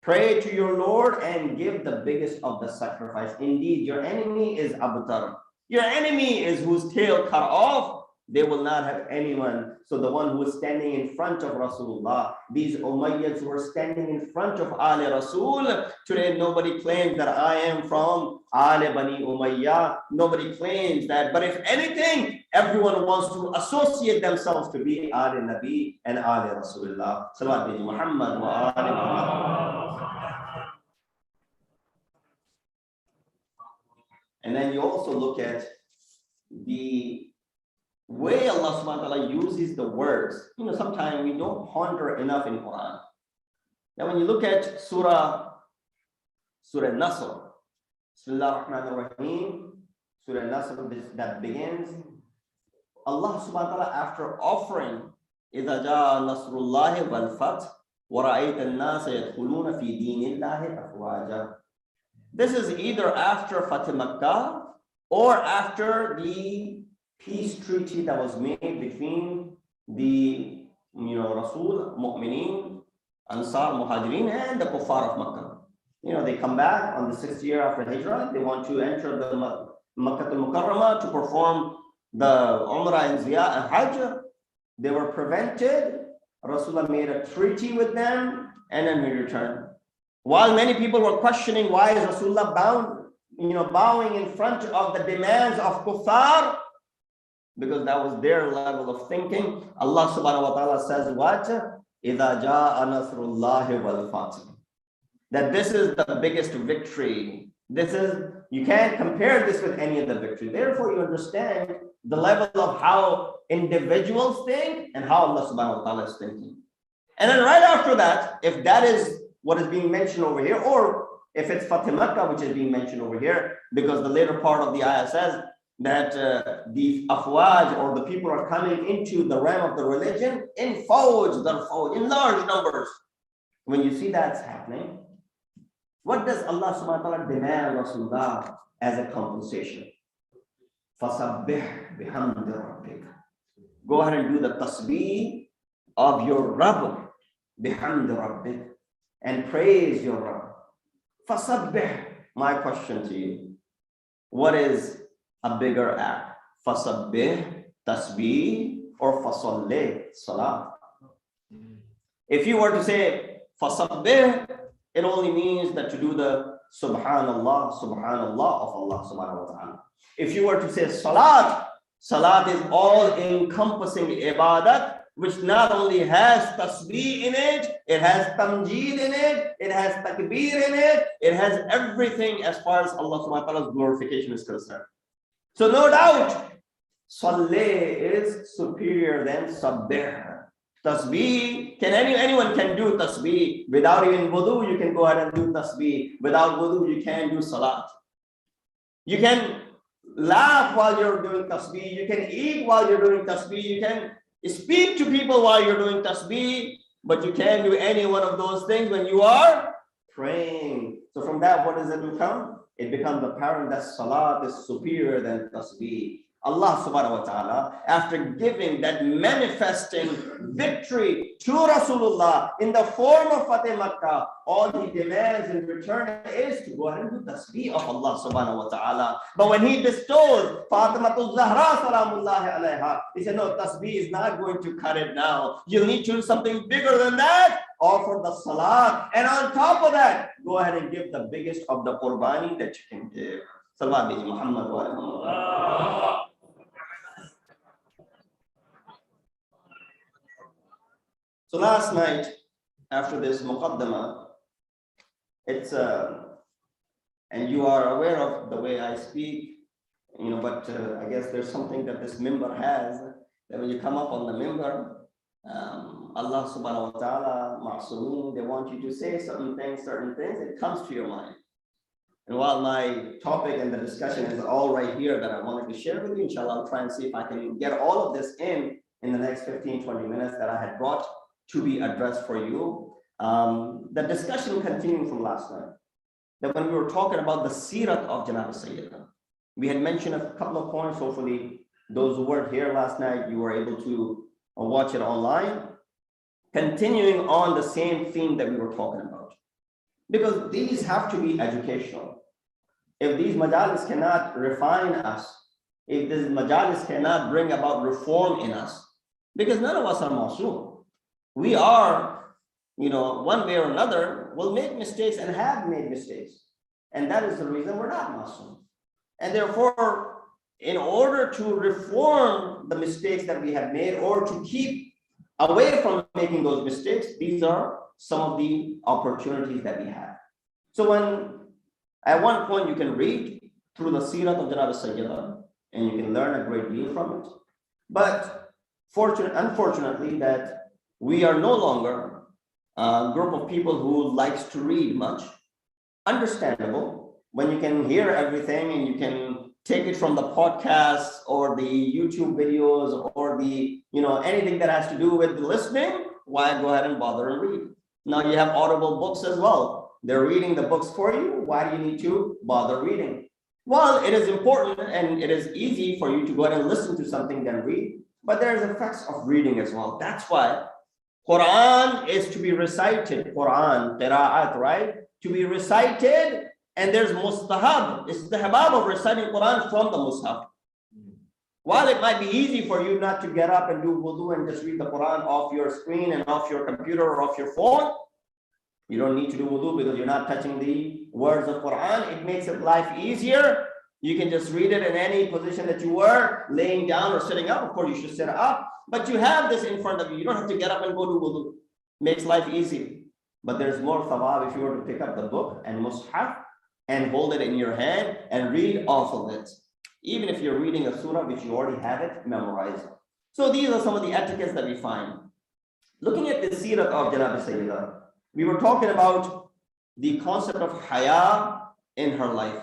Pray to your Lord and give the biggest of the sacrifice. Indeed, your enemy is abtar. Your enemy is whose tail cut off. They will not have anyone. So the one who is standing in front of Rasulullah, these Umayyads who are standing in front of Ali Rasul, today nobody claims that I am from Ali Bani Umayyah. Nobody claims that. But if anything, everyone wants to associate themselves to be Ali Nabi and Ali Rasulullah. Salawat Muhammad wa Ali Muhammad. And then you also look at the way Allah subhanahu wa ta'ala uses the words. Sometimes we don't ponder enough in Quran. Now when you look at Surah Nasr, Bismillah ar-Rahman ar-Rahim, Surah Nasr that begins, Allah subhanahu wa ta'ala after offering إِذَا جَاءَ نَصْرُ اللَّهِ وَالْفَتْحُ وَرَأَيْتَ النَّاسَ يَدْخُلُونَ فِي دِينِ اللَّهِ أَفْوَاجًا. This is either after Fatima or after the peace treaty that was made between the Rasul, Mu'mineen, Ansar, Muhajirin, and the Kuffar of Makkah. They come back on the 6th year after Hijrah. They want to enter the Makkah al-Mukarramah to perform the Umrah and Ziyah and Hajj. They were prevented. Rasulullah made a treaty with them, and then he returned. While many people were questioning why is Rasulullah bowing in front of the demands of Kuffar, because that was their level of thinking. Allah subhanahu wa ta'ala says what? إِذَا جَاءَ نَصْرُ اللَّهِ وَالْفَاتِحِ. That this is the biggest victory. You can't compare this with any other victory. Therefore, you understand the level of how individuals think and how Allah subhanahu wa ta'ala is thinking. And then right after that, if that is what is being mentioned over here, or if it's Fatima, which is being mentioned over here, because the later part of the ayah says that the afwaj, or the people are coming into the realm of the religion in fawj, in large numbers. When you see that's happening, what does Allah subhanahu wa ta'ala demand Rasulullah as a compensation? فَسَبِّحْ بِحَمْدِ رَبِّكَ. Go ahead and do the tasbih of your Rabb, بِحَمْدِ رَبِّكَ, and praise your Rabb. فَسَبِّحْ. My question to you, what is a bigger act? فَسَبِّحْ, tasbih, or فَصَلِّ, salah? If you were to say فَسَبِّحْ, it only means that to do the subhanallah of Allah subhanahu wa ta'ala. If you were to say salat is all encompassing ibadat, which not only has tasbih in it, it has tamjeed in it, it has takbir in it, it has everything as far as Allah subhanahu wa ta'ala's glorification is concerned. So no doubt, salli is superior than sabbih. Tasbih, anyone can do tasbih. Without even wudu, you can go ahead and do tasbih. Without wudu, you can do salat. You can laugh while you're doing tasbih. You can eat while you're doing tasbih. You can speak to people while you're doing tasbih. But you can't do any one of those things when you are praying. So from that, what does it become? It becomes apparent that salat is superior than tasbih. Allah subhanahu wa ta'ala, after giving that manifesting victory to Rasulullah in the form of Fatih Makkah, all he demands in return is to go ahead and do tasbih of Allah subhanahu wa ta'ala. But when he bestows Fatima Zahra salamullahi alayha, he said, no, tasbih is not going to cut it now. You need to do something bigger than that. Offer the salat. And on top of that, go ahead and give the biggest of the qurbani that you can give. Salawat bi Muhammad wa alihi. So last night, after this muqaddamah, it's and you are aware of the way I speak, but I guess there's something that this member has, that when you come up on the member, Allah subhanahu wa ta'ala, ma'sumin, they want you to say certain things, it comes to your mind. And while my topic and the discussion is all right here that I wanted to share with you, inshallah, I'll try and see if I can get all of this in the next 15-20 minutes that I had brought to be addressed for you. The discussion continuing from last night, that when we were talking about the seerat of Janab Sayyidina, we had mentioned a couple of points. Hopefully those who weren't here last night, you were able to watch it online. Continuing on the same theme that we were talking about, because these have to be educational. If these majalis cannot refine us, if this majalis cannot bring about reform in us, because none of us are masoom. We are, one way or another, will make mistakes and have made mistakes. And that is the reason we're not masoom. And therefore, in order to reform the mistakes that we have made, or to keep away from making those mistakes, these are some of the opportunities that we have. So at one point you can read through the Sirat of Janab Sayyidina, and you can learn a great deal from it. But unfortunately, that we are no longer a group of people who likes to read much. Understandable, when you can hear everything and you can take it from the podcasts or the YouTube videos or the, anything that has to do with listening, why go ahead and bother and read? Now you have audible books as well. They're reading the books for you. Why do you need to bother reading? Well, it is important and it is easy for you to go ahead and listen to something than read, but there's effects of reading as well. That's why Quran is to be recited, Quran, qira'at, right? To be recited, and there's mustahab, istihbab of reciting Quran from the mushaf. While it might be easy for you not to get up and do wudu and just read the Quran off your screen and off your computer or off your phone, you don't need to do wudu because you're not touching the words of Quran. It makes it life easier. You can just read it in any position that you were, laying down or sitting up. Of course, you should sit up, but you have this in front of you. You don't have to get up and go do wudu. Makes life easy. But there's more thawab if you were to pick up the book and mushaf and hold it in your hand and read off of it. Even if you're reading a surah which you already have it memorized. So these are some of the etiquettes that we find. Looking at the seerah of Janab Sayyidah, we were talking about the concept of haya in her life,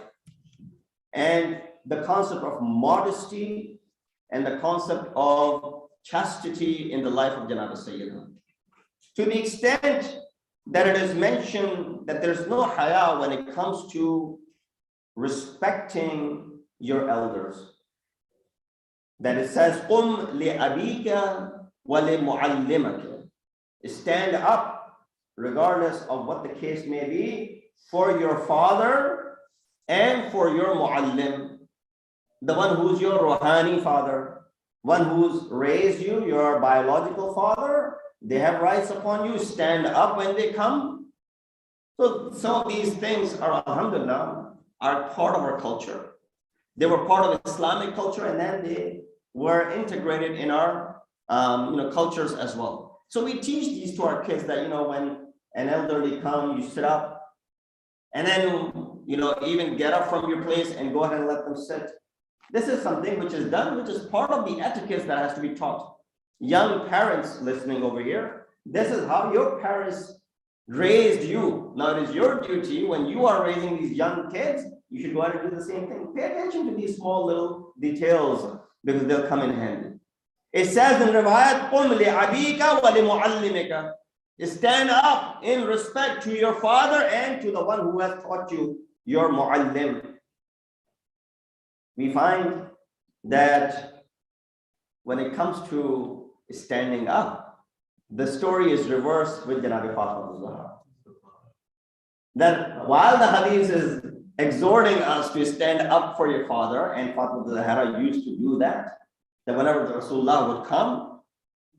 and the concept of modesty, and the concept of chastity in the life of Janab Sayyidah. To the extent that it is mentioned that there's no haya when it comes to respecting your elders. That it says, "Qum li abika wa li muallimaka." Stand up, regardless of what the case may be, for your father and for your muallim, the one who's your ruhani father, one who's raised you, your biological father. They have rights upon you. Stand up when they come. So some of these things are, alhamdulillah, are part of our culture. They were part of Islamic culture, and then they were integrated in our cultures as well. So we teach these to our kids that, when an elderly comes, you sit up, and then, even get up from your place and go ahead and let them sit. This is something which is done, which is part of the etiquette that has to be taught. Young parents listening over here, this is how your parents raised you. Now it is your duty when you are raising these young kids, you should go ahead and do the same thing. Pay attention to these small little details because they'll come in handy. It says in Riwayat, "Qum li abika wa li muallimika." Stand up in respect to your father and to the one who has taught you, your muallim. We find that when it comes to standing up, the story is reversed with Janabi Fatima. That while the hadith is exhorting us to stand up for your father, and Fatima Zahra used to do that whenever the Rasulullah would come,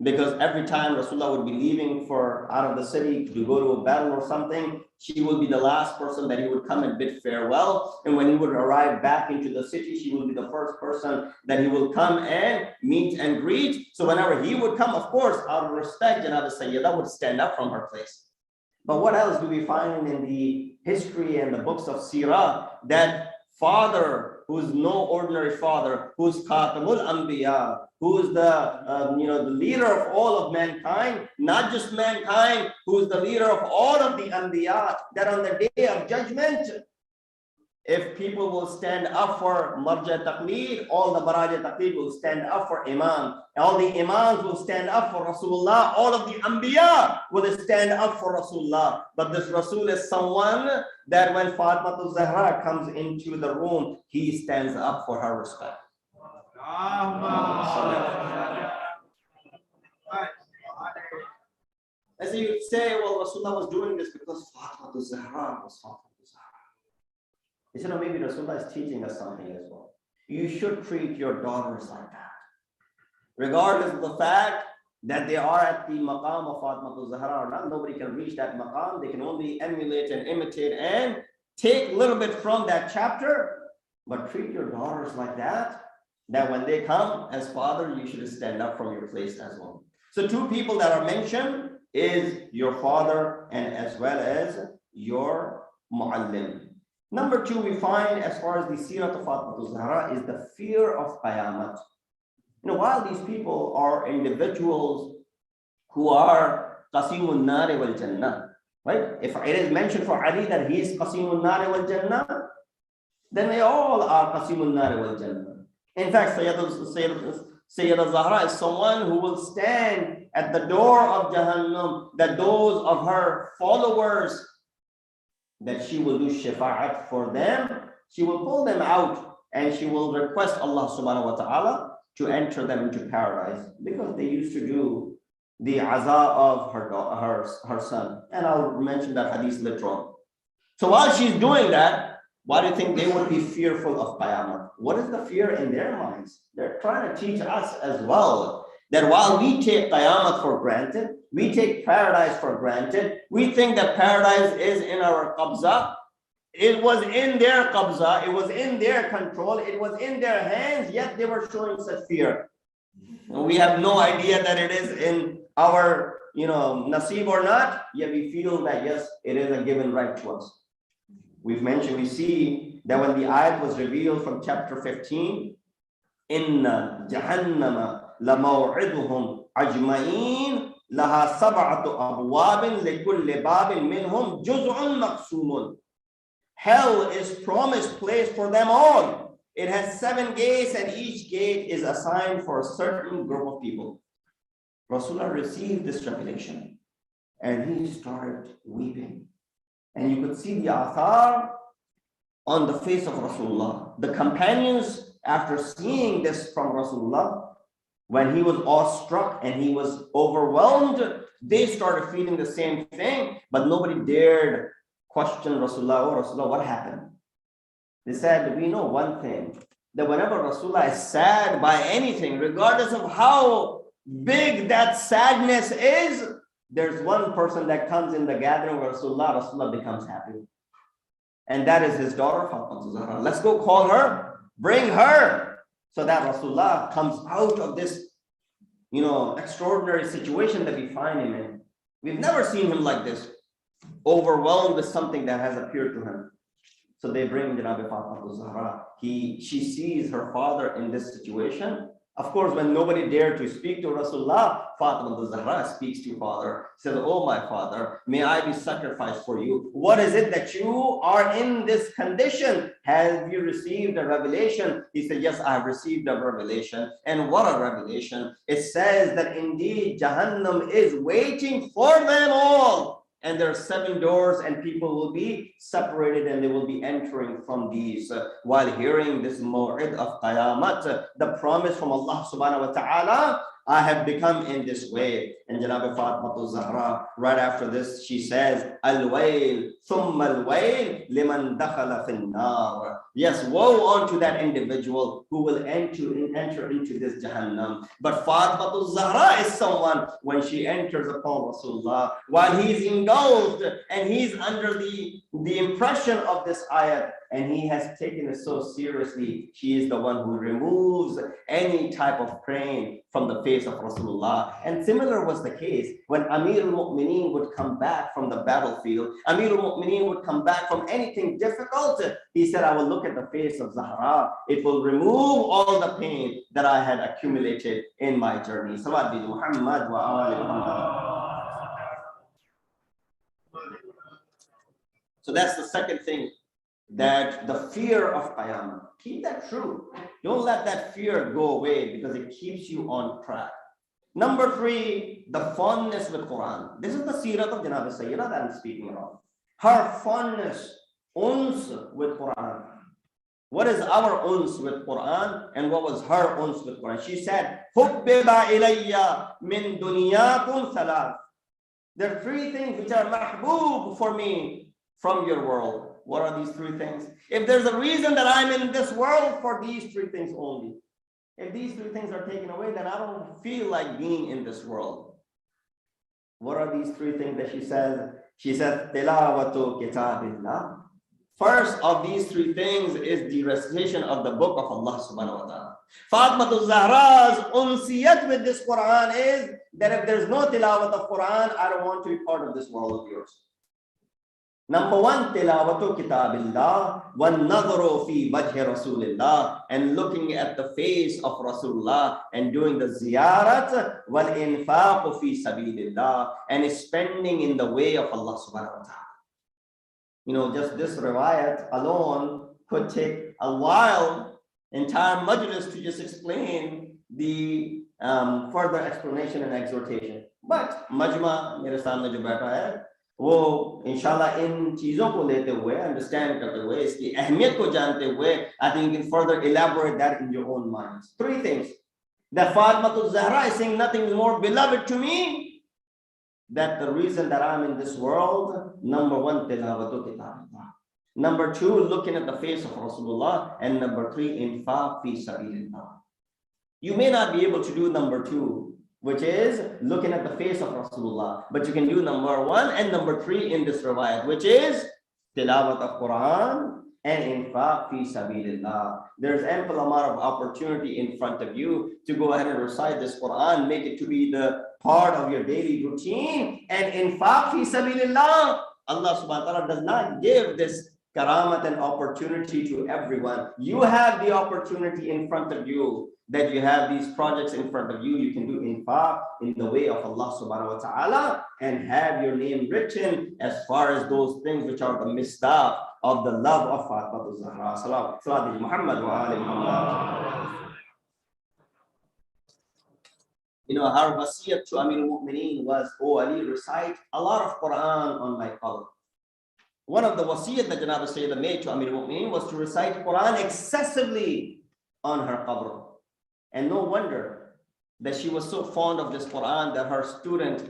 because every time Rasulullah would be leaving out of the city to go to a battle or something, she would be the last person that he would come and bid farewell. And when he would arrive back into the city, she would be the first person that he will come and meet and greet. So whenever he would come, of course, out of respect, Janab Sayyidah would stand up from her place. But what else do we find in the history and the books of Sirah? That father, who's no ordinary father, who's Khatamul Anbiya, who's the leader of all of mankind, not just mankind, who's the leader of all of the Anbiya, that on the day of judgment, if people will stand up for Marja Taqleed, all the Baraja Taqleed will stand up for Imam. All the Imams will stand up for Rasulullah. All of the Anbiya will stand up for Rasulullah. But this Rasul is someone that when Fatima Zahra comes into the room, he stands up for her respect. As you say, well, Rasulullah was doing this because Fatima Zahra was Fatima. You said, maybe Rasulullah is teaching us something as well. You should treat your daughters like that. Regardless of the fact that they are at the maqam of Fatima Zahra or not, nobody can reach that maqam. They can only emulate and imitate and take a little bit from that chapter, but treat your daughters like that when they come as father, you should stand up from your place as well. So two people that are mentioned is your father and as well as your muallim. Number two, we find as far as the seerah of Fatima Zahra is the fear of Qayamat. While these people are individuals who are Qasimun Nari wal Jannah, right? If it is mentioned for Ali that he is Qasimun Nari wal Jannah, then they all are Qasimun Nari wal Jannah. In fact, Sayyidah Zahra is someone who will stand at the door of Jahannam, that those of her followers, that she will do shafa'at for them she will pull them out and she will request Allah subhanahu wa ta'ala to enter them into paradise, because they used to do the aza of her son. And I'll mention that hadith later on. So while she's doing that, why do you think they would be fearful of Qiyamah? What is the fear in their minds? They're trying to teach us as well that while we take Qiyamah for granted, we take paradise for granted, we think that paradise is in our qabza. It was in their qabza, it was in their control, it was in their hands, yet they were showing such fear. And we have no idea that it is in our, nasib or not, yet we feel that yes, it is a given right to us. We've mentioned, we see that when the ayat was revealed from chapter 15, Inna Jahannama la maw'iduhum ajma'in laha sab'atu abwabin likulli babin minhum juz'un maqsumun. Hell is promised place for them all. It has 7 gates and each gate is assigned for a certain group of people. Rasulullah received this revelation and he started weeping. And you could see the athar on the face of Rasulullah. The companions, after seeing this from Rasulullah, when he was awestruck and he was overwhelmed, they started feeling the same thing, but nobody dared question Rasulullah. Oh, Rasulullah, what happened? They said, we know one thing, that whenever Rasulullah is sad by anything, regardless of how big that sadness is, there's one person that comes in the gathering where Rasulullah becomes happy. And that is his daughter, Fatima. Let's go call her, bring her, so that Rasulullah comes out of this, extraordinary situation that we find him in. We've never seen him like this, overwhelmed with something that has appeared to him. So they bring Janabi Fatima Zahra. She sees her father in this situation. Of course, when nobody dared to speak to Rasulullah, Fatima Zahra speaks to father, says, oh my father, may I be sacrificed for you. What is it that you are in this condition? Have you received a revelation? He said, yes, I have received a revelation. And what a revelation. It says that indeed Jahannam is waiting for them all. And there are 7 doors and people will be separated and they will be entering from these. While hearing this maw'id of Qayamat, the promise from Allah subhanahu wa ta'ala, I have become in this way. And Janabi Fatima Zahra, right after this, she says, Al-Wayl, Thumma al-Wayl, liman dakhala fin nar. Yes, woe unto that individual who will enter into this Jahannam. But Fatima Zahra is someone, when she enters upon Rasulullah, while he's engulfed and he's under the impression of this ayat, and he has taken it so seriously, she is the one who removes any type of pain from the face of Rasulullah. And similar was the case when Amir al-Mu'mineen would come back from the battlefield. Amir al-Mu'mineen would come back from anything difficult. He said, I will look at the face of Zahra. It will remove all the pain that I had accumulated in my journey. Salawat bi Muhammad wa ali Muhammad. So that's the second thing, that the fear of Qiyamah. Keep that true. Don't let that fear go away because it keeps you on track. Number 3, the fondness with Quran. This is the seerah of Janab Sayyida that I'm speaking about. Her fondness, uns with Quran. What is our uns with Quran and what was her uns with Quran? She said, Hubbiba ilayya min dunyakum thalath. There are 3 things which are mahboob for me from your world. What are these 3 things? If there's a reason that I'm in this world, for these 3 things only. If these 3 things are taken away, then I don't feel like being in this world. What are these 3 things that she says? She says, Tilawatu kitabillah. First of these 3 things is the recitation of the book of Allah subhanahu wa ta'ala. Fatima Zahra's unsiyat with this Quran is that if there's no tilawat of Quran, I don't want to be part of this world of yours. Number 1, tilawatu kitabillah, wan nadharu fi wajhi Rasulillah, and looking at the face of Rasulullah and doing the ziyarat, wal infaqu fi sabilillah, and spending in the way of Allah subhanahu wa ta'ala. Just this riwayat alone could take a while, entire Majlis, to just explain the further explanation and exhortation. But Majma, mere samne jo baitha hai, वो इंशाल्लाह इन चीजों को लेते हुए, understand करते हुए, इसकी अहमियत को जानते हुए, I think you can further elaborate that in your own minds. Three things that Fatima Zahra is saying, nothing is more beloved to me, that the reason that I'm in this world, number one, tilawatu kitabillah. Number two, looking at the face of Rasulullah, and number three, infaq fi sabilillah. You may not be able to do number two, which is looking at the face of Rasulullah, but you can do number one and number three in this riwayat, which is tilawat of Quran and infaq fi sabilillah. There's ample amount of opportunity in front of you to go ahead and recite this Quran, make it to be the part of your daily routine, and infaq fi sabilillah. Allah subhanahu wa ta'ala does not give this karamat and opportunity to everyone. You have the opportunity in front of you, that you have these projects in front of you. You can do infaq in the way of Allah subhanahu wa ta'ala and have your name written as far as those things which are the misdaq of the love of Fatima Zahra. Salawat Muhammad wa ali Muhammad. You know, her wasiyat to Amir al-Mu'mineen was, oh Ali, recite a lot of Quran on my qabr. One of the wasiyat that Janab Sayyidah made to Amir al-Mu'mineen was to recite Quran excessively on her qabr. And no wonder that she was so fond of this Quran that her student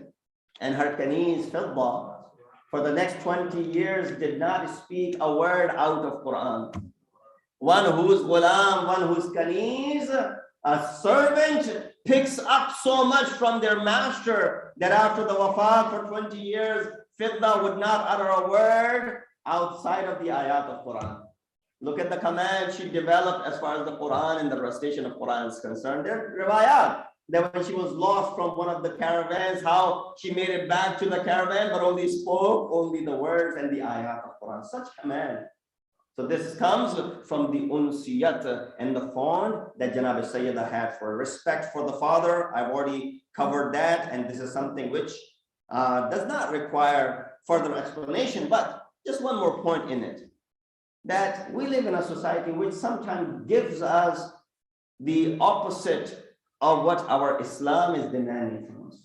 and her kaniz Fidda for the next 20 years did not speak a word out of Quran. One whose ghulam, one whose kaniz, a servant, picks up so much from their master that after the wafat for 20 years, Fidda would not utter a word outside of the ayat of Quran. Look at the command she developed as far as the Quran and the recitation of Quran is concerned. There are riwayat that when she was lost from one of the caravans, how she made it back to the caravan, but only spoke only the words and the ayat of Quran. Such command. So this comes from the unsiyat and the fond that Janab Sayyidah had for respect for the father. I've already covered that, and this is something which does not require further explanation, but just one more point in it. That we live in a society which sometimes gives us the opposite of what our Islam is demanding from us.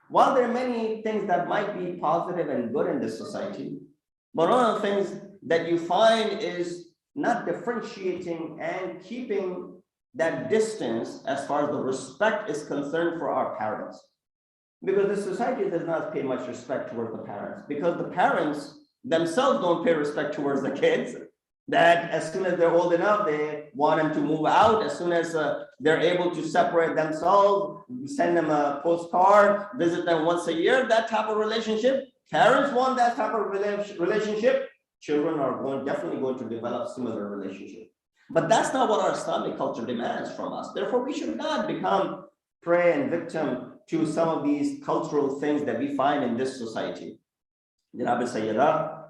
While there are many things that might be positive and good in this society, but one of the things that you find is not differentiating and keeping that distance as far as the respect is concerned for our parents. Because the society does not pay much respect towards the parents, because the parents themselves don't pay respect towards the kids. That as soon as they're old enough, they want them to move out. As soon as they're able to separate themselves, send them a postcard, visit them once a year, that type of relationship. Parents want that type of relationship. Children are definitely going to develop similar relationship. But that's not what our Islamic culture demands from us. Therefore, we should not become prey and victim to some of these cultural things that we find in this society. Janab Sayyidah,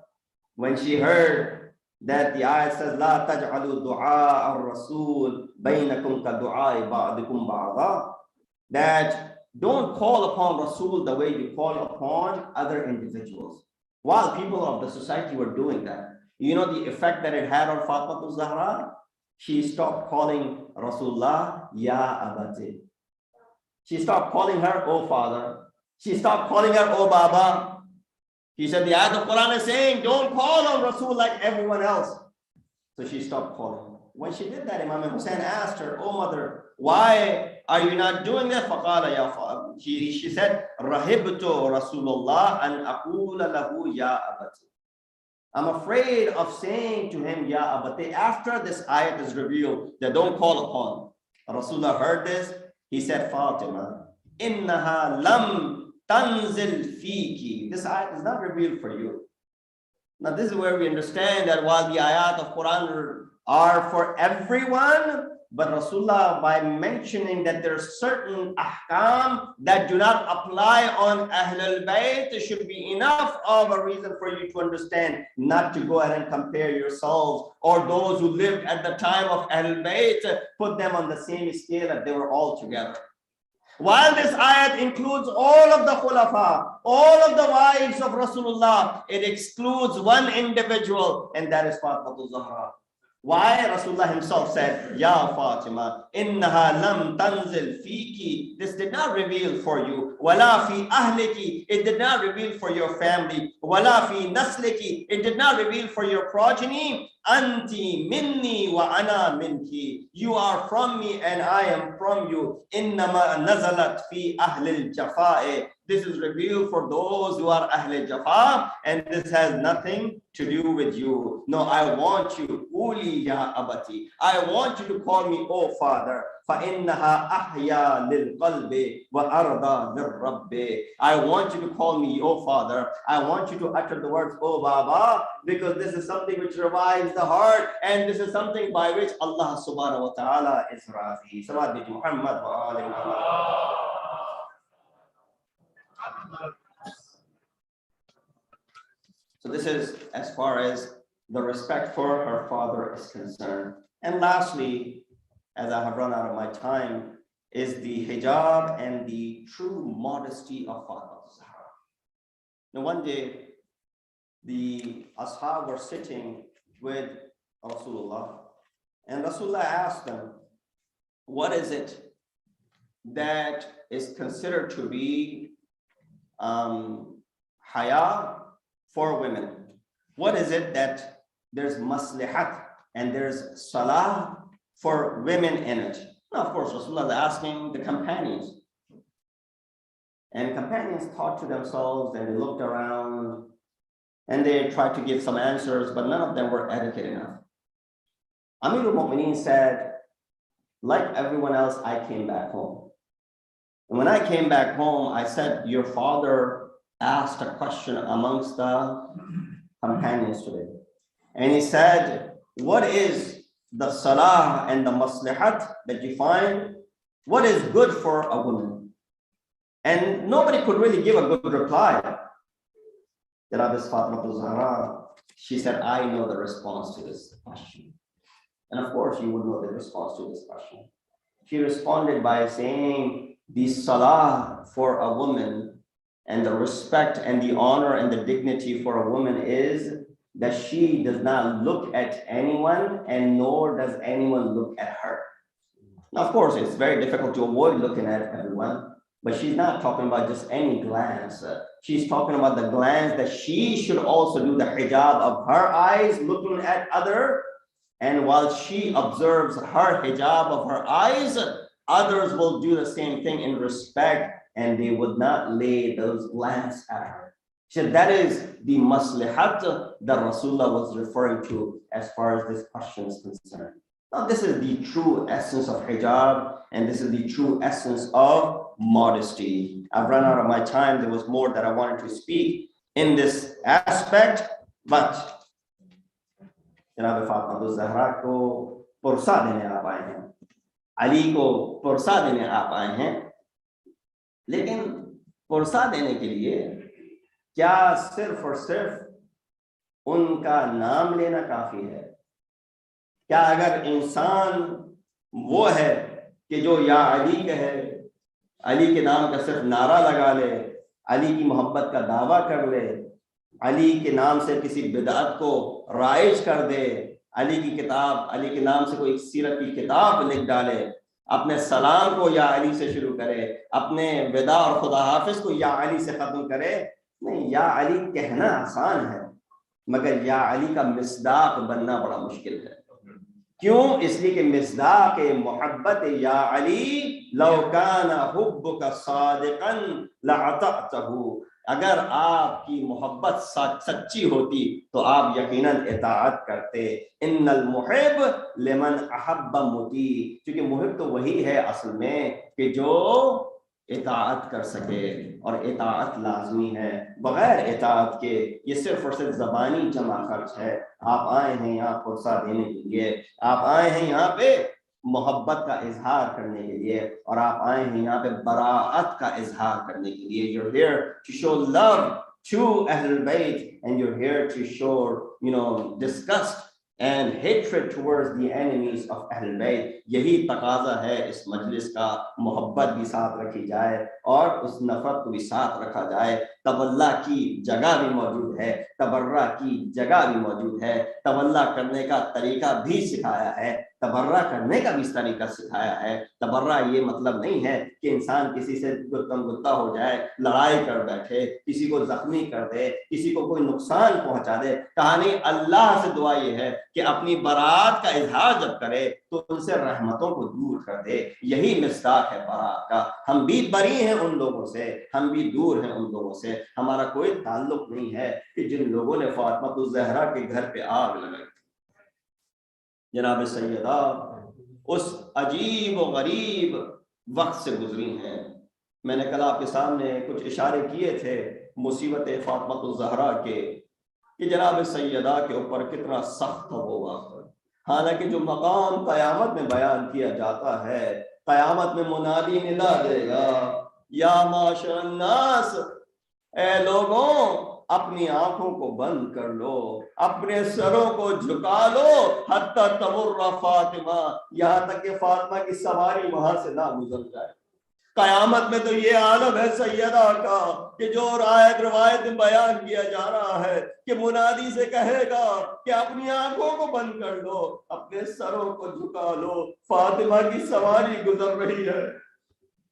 when she heard that the ayat says, "La taj'alu du'a ar-rasul bainakum ka du'a ba'dikum ba'da," that don't call upon Rasul the way you call upon other individuals. While people of the society were doing that, you know the effect that it had on Fatima Zahra? She stopped calling Rasulullah Ya Abati. She stopped calling her, "Oh Father." She stopped calling her, "Oh Baba." He said the ayat of Quran is saying, don't call on Rasul like everyone else. So she stopped calling. When she did that, Imam Hussein asked her, "Oh mother, why are you not doing that?" She said, "Rahibtu Rasulullah an aqula lahu ya abati." I'm afraid of saying to him, "Ya abati," after this ayat is revealed that don't call upon. Rasulullah heard this. He said, "Fatima, innaha lam tanzil fiki." This ayat is not revealed for you. Now this is where we understand that while the ayat of Quran are for everyone, but Rasulullah, by mentioning that there are certain ahkam that do not apply on Ahlul Bayt, it should be enough of a reason for you to understand not to go ahead and compare yourselves or those who lived at the time of Ahlul Bayt, put them on the same scale that they were all together. While this ayat includes all of the khulafa, all of the wives of Rasulullah, it excludes one individual, and that is Fatima Zahra. Why? Rasulullah himself said, Ya Fatima, innaha lam tanzil fiki. This did not reveal for you. Wala fi ahliki. It did not reveal for your family. Wala fi nasliki. It did not reveal for your progeny. Anti minni wa ana minki. You are from me and I am from you. Innama nazalat fi ahlil jafa'i. This is revealed for those who are ahlil jafa, and this has nothing to do with you. No, I want you, uli ya abati. I want you to call me, oh father. فَإِنَّهَا أَحْيَا لِلْقَلْبِ وَأَرْضَى لِلرَّبِّ. I want you to call me, oh father. I want you to utter the words, oh Baba, because this is something which revives the heart, and this is something by which Allah subhanahu wa ta'ala is razi. Salawat bi Muhammad wa ali Muhammad. So this is as far as the respect for her father is concerned. And lastly, as I have run out of my time, is the hijab and the true modesty of Fatima. Now one day, the ashab were sitting with Rasulullah, and Rasulullah asked them, what is it that is considered to be haya for women? What is it that there's maslihat and there's salah for women in it? Now, of course, Rasulullah is asking the companions. And companions thought to themselves, and they looked around, and they tried to give some answers, but none of them were adequate enough. Amirul Mu'mineen said, like everyone else, I came back home. And when I came back home, I said, your father asked a question amongst the companions today. And he said, what is the salah and the maslihat that you find? What is good for a woman? And nobody could really give a good reply. Fatima, she said, I know the response to this question. And of course, you would know the response to this question. She responded by saying, the salah for a woman and the respect and the honor and the dignity for a woman is that she does not look at anyone, and nor does anyone look at her. Now, of course, it's very difficult to avoid looking at everyone, but she's not talking about just any glance. She's talking about the glance that she should also do the hijab of her eyes, looking at other. And while she observes her hijab of her eyes, others will do the same thing in respect, and they would not lay those glances at her. So that is the maslihat that Rasulullah was referring to as far as this question is concerned. Now, this is the true essence of hijab, and this is the true essence of modesty. I've run out of my time. There was more that I wanted to speak in this aspect, but जनाब फातिमा ज़हरा को पुरसा देने आप आए हैं, अली को पुरसा देने आप आए हैं, लेकिन पुरसा देने के लिए क्या सिर्फ और सिर्फ उनका नाम लेना काफी है? क्या अगर इंसान वो है कि जो या अली कहे, अली के नाम का सिर्फ नारा लगा ले, अली की मोहब्बत का दावा कर ले, अली के नाम से किसी बिदअत को राइज कर दे, अली की किताब, अली के नाम से कोई सीरत की किताब लिख डाले, अपने सलाम को या अली से शुरू करे, अपने विदा और खुदा हाफिज को या अली से खत्म करे? नहीं, या अली कहना आसान है, मगर या अली का मिस्दाक बनना बड़ा मुश्किल है। क्यों? इसलिए कि मिस्दाक मोहब्बत या अली लौ काना हुब्बुका सादिकन लअतअतहु, अगर आपकी मोहब्बत सच्ची होती तो आप यकीनन इताअत करते। इन्नल मुहिब लिमन अहब्ब मुती, क्योंकि मुहिब तो वही है असल में कि जो इताअत कर सके, और इताअत लाजमी है। बगैर इताअत के ये सिर्फ और सिर्फ ज़बानी जमा खर्च है। आप आए हैं यहाँ पुरसा देने के लिए, आप आए हैं यहाँ पे मोहब्बत का इजहार करने के लिए, और आप आए हैं यहाँ पे बराअत का इजहार करने के लिए। You're here to show love to Ahlul Bayt, and you're here to show, disgust and hatred towards the enemies of Ahl Bayt. یہی تقاضا ہے اس مجلس کا، محبت بھی ساتھ رکھی جائے اور اس نفرت کو بھی ساتھ رکھا جائے۔ تولہ کی جگہ بھی موجود ہے، تبرہ کی جگہ بھی موجود ہے، تولہ کرنے کا طریقہ بھی سکھایا ہے، تبرہ کرنے کا بھی طریقہ سکھایا ہے۔ تبرہ یہ مطلب نہیں ہے کہ انسان کسی سے گتم گتا ہو جائے، لڑائی کر بیٹھے، کسی کو زخمی کر دے، کسی کو کوئی نقصان پہنچا دے۔ کہانی اللہ سے دعا یہ ہے کہ اپنی برات کا اظہار جب کرے تو ان سے رحمتوں کو دور کر دے۔ یہی مصداق ہے برات کا۔ ہم بھی بری ہیں ان لوگوں سے، ہم بھی دور ہیں ان لوگوں سے، ہمارا کوئی تعلق نہیں ہے کہ جن لوگوں نے فاطمہ الزہرا کے گھر پہ آگ لگائی۔ جناب سیدہ اس عجیب و غریب وقت سے گزری ہیں۔ میں نے کل آپ کے سامنے کچھ اشارے کیے تھے مصیبت فاطمہ الزہرا کے، کہ جناب سیدہ کے اوپر کتنا سخت تھا وہ وقت۔ حالانکہ جو مقام قیامت میں بیان کیا جاتا ہے، قیامت میں منادی ندا دے گا، یا معاشر الناس، اے لوگوں اپنی آنکھوں کو بند کر لو، اپنے سروں کو جھکا لو، حتی تمر فاطمہ، یہاں تک کہ فاطمہ کی سواری وہاں سے نہ گزر جائے۔ قیامت میں تو یہ عالم ہے سیدہ کا کہ جو آیت روایت میں بیان کیا جا رہا ہے کہ منادی سے کہے گا کہ اپنی آنکھوں کو بند کر لو، اپنے سروں کو جھکا لو، فاطمہ کی سواری گزر رہی ہے۔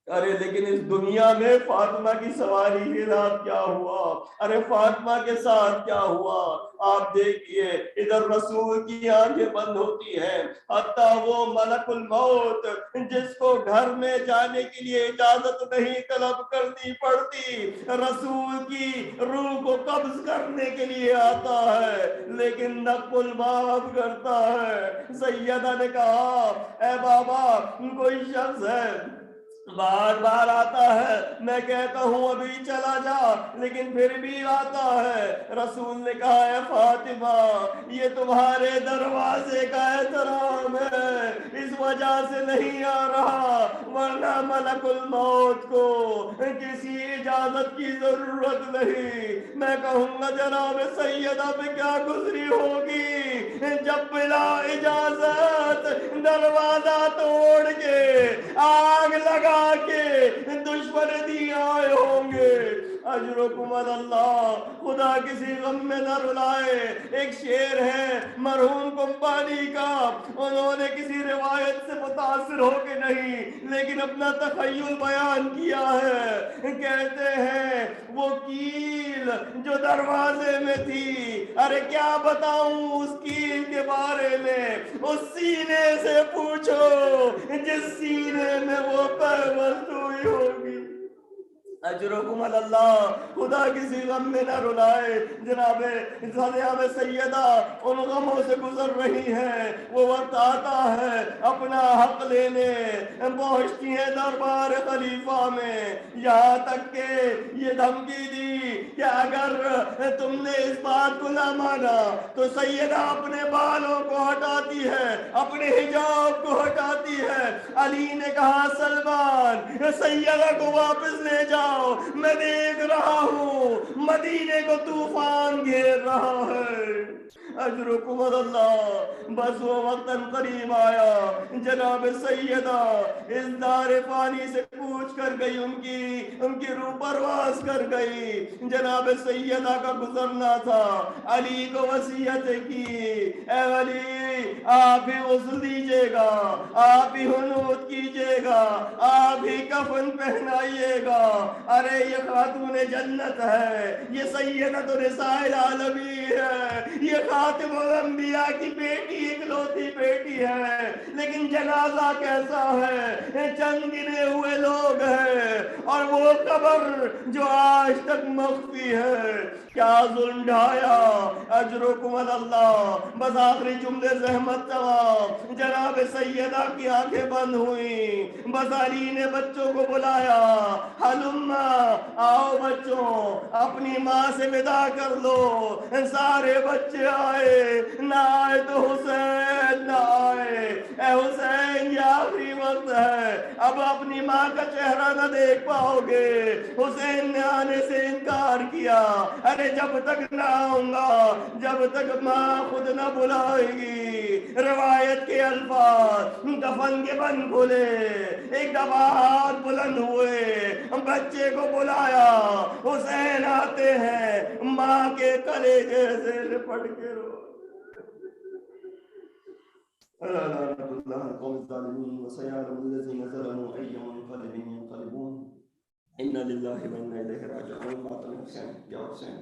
ارے لیکن اس دنیا میں فاطمہ کی سواری کے ساتھ کیا ہوا؟ ارے فاطمہ کے ساتھ کیا ہوا؟ آپ دیکھیے ادھر رسول کی آنکھیں بند ہوتی ہیں، حتیٰ وہ ملک الموت جس کو گھر میں جانے کے لیے اجازت نہیں طلب کرنی پڑتی، رسول کی روح کو قبض کرنے کے لیے آتا ہے، لیکن نقل المعاف کرتا ہے۔ سیدہ نے کہا اے بابا کوئی شخص ہے بار بار آتا ہے، میں کہتا ہوں ابھی چلا جا لیکن پھر بھی آتا ہے۔ رسول نے کہا اے فاطمہ یہ تمہارے دروازے کا احترام ہے، اس وجہ سے نہیں آ رہا، ورنہ ملک الموت کو کسی اجازت کی ضرورت نہیں۔ میں کہوں گا جناب سیدہ پہ کیا گزری ہوگی جب بلا اجازت دروازہ توڑ کے آگ لگا کے دشمن دی آئے ہوں گے۔ اجرکم اللہ، خدا کسی غم میں نہ رلائے۔ ایک شعر ہے مرحوم کمپانی کا، انہوں نے کسی روایت سے متاثر ہو کے نہیں لیکن اپنا تخیل بیان کیا ہے۔ کہتے ہیں وہ کیل جو دروازے میں تھی، ارے کیا بتاؤں اس کیل کے بارے میں، اس سینے سے پوچھو جس سینے میں وہ پیوست ہوئی ہوگی۔ اجرکم اللہ، خدا کسی غم میں نہ رلائے۔ جناب سیدہ ان غموں سے گزر رہی ہیں، وہ وقت آتا ہے اپنا حق لینے پہنچتی ہیں دربار خلیفہ میں، یہاں تک کہ یہ دھمکی دی کہ اگر تم نے اس بات کو نہ مانا تو سیدہ اپنے بالوں کو ہٹاتی ہے، اپنے حجاب کو ہٹاتی ہے۔ علی نے کہا سلمان سیدہ کو واپس لے جاؤ، میں دیکھ رہا ہوں مدینے کو طوفان گھیر رہا ہے۔ اجرکم اللہ، بس وہ وقت قریب آیا، جناب سیدہ اس دار فانی سے پوچھ کر گئی، ان کی روح پرواز کر گئی۔ جناب سیدہ کا گزرنا تھا، علی کو وصیت کی اے علی آپ ہی غسل دیجیے گا، آپ ہی حنوط کیجیے گا، آپ ہی کفن پہنائیے گا۔ ارے یہ خاتون جنت ہے، یہ سیدۃ نساء العالمین ہے، یہ خاتم الانبیاء کی بیٹی اکلوتی بیٹی ہے، لیکن جنازہ کیسا ہے؟ چند گنے ہوئے لوگ ہیں اور وہ قبر جو آج تک مخفی ہے۔ کیا ظلم ڈھایا؟ اجرکم اللہ، بس آخری جملے زحمت تمام، جناب سیدہ کی آنکھیں بند ہوئیں، بس علی نے بچوں کو بلایا، ہلما آؤ بچوں اپنی ماں سے ودا کر لو۔ سارے بچے آئے، نہ آئے تو حسین نہ آئے۔ اے حسین یہ آخری وقت ہے، اب اپنی ماں کا چہرہ نہ دیکھ پاؤ آؤ گے؟ حسین نے آنے سے انکار کیا، ارے جب تک نہ آؤں گا، جب تک ماں خود نہ بلائے گی۔ روایت کے الفاظ، کفن کے بند کھلے، ایک دفعہ ہاتھ بلند ہوئے، بچے کو بلایا، حسین آتے ہیں، ماں کے کلیجے سے لپٹ کے رو لعنت اللہ القوم الظالمین وسيعلم الذين ظلموا أي منقلب ينقلبون إنا لله وإنا إليه راجعون مات الحسين يا حسين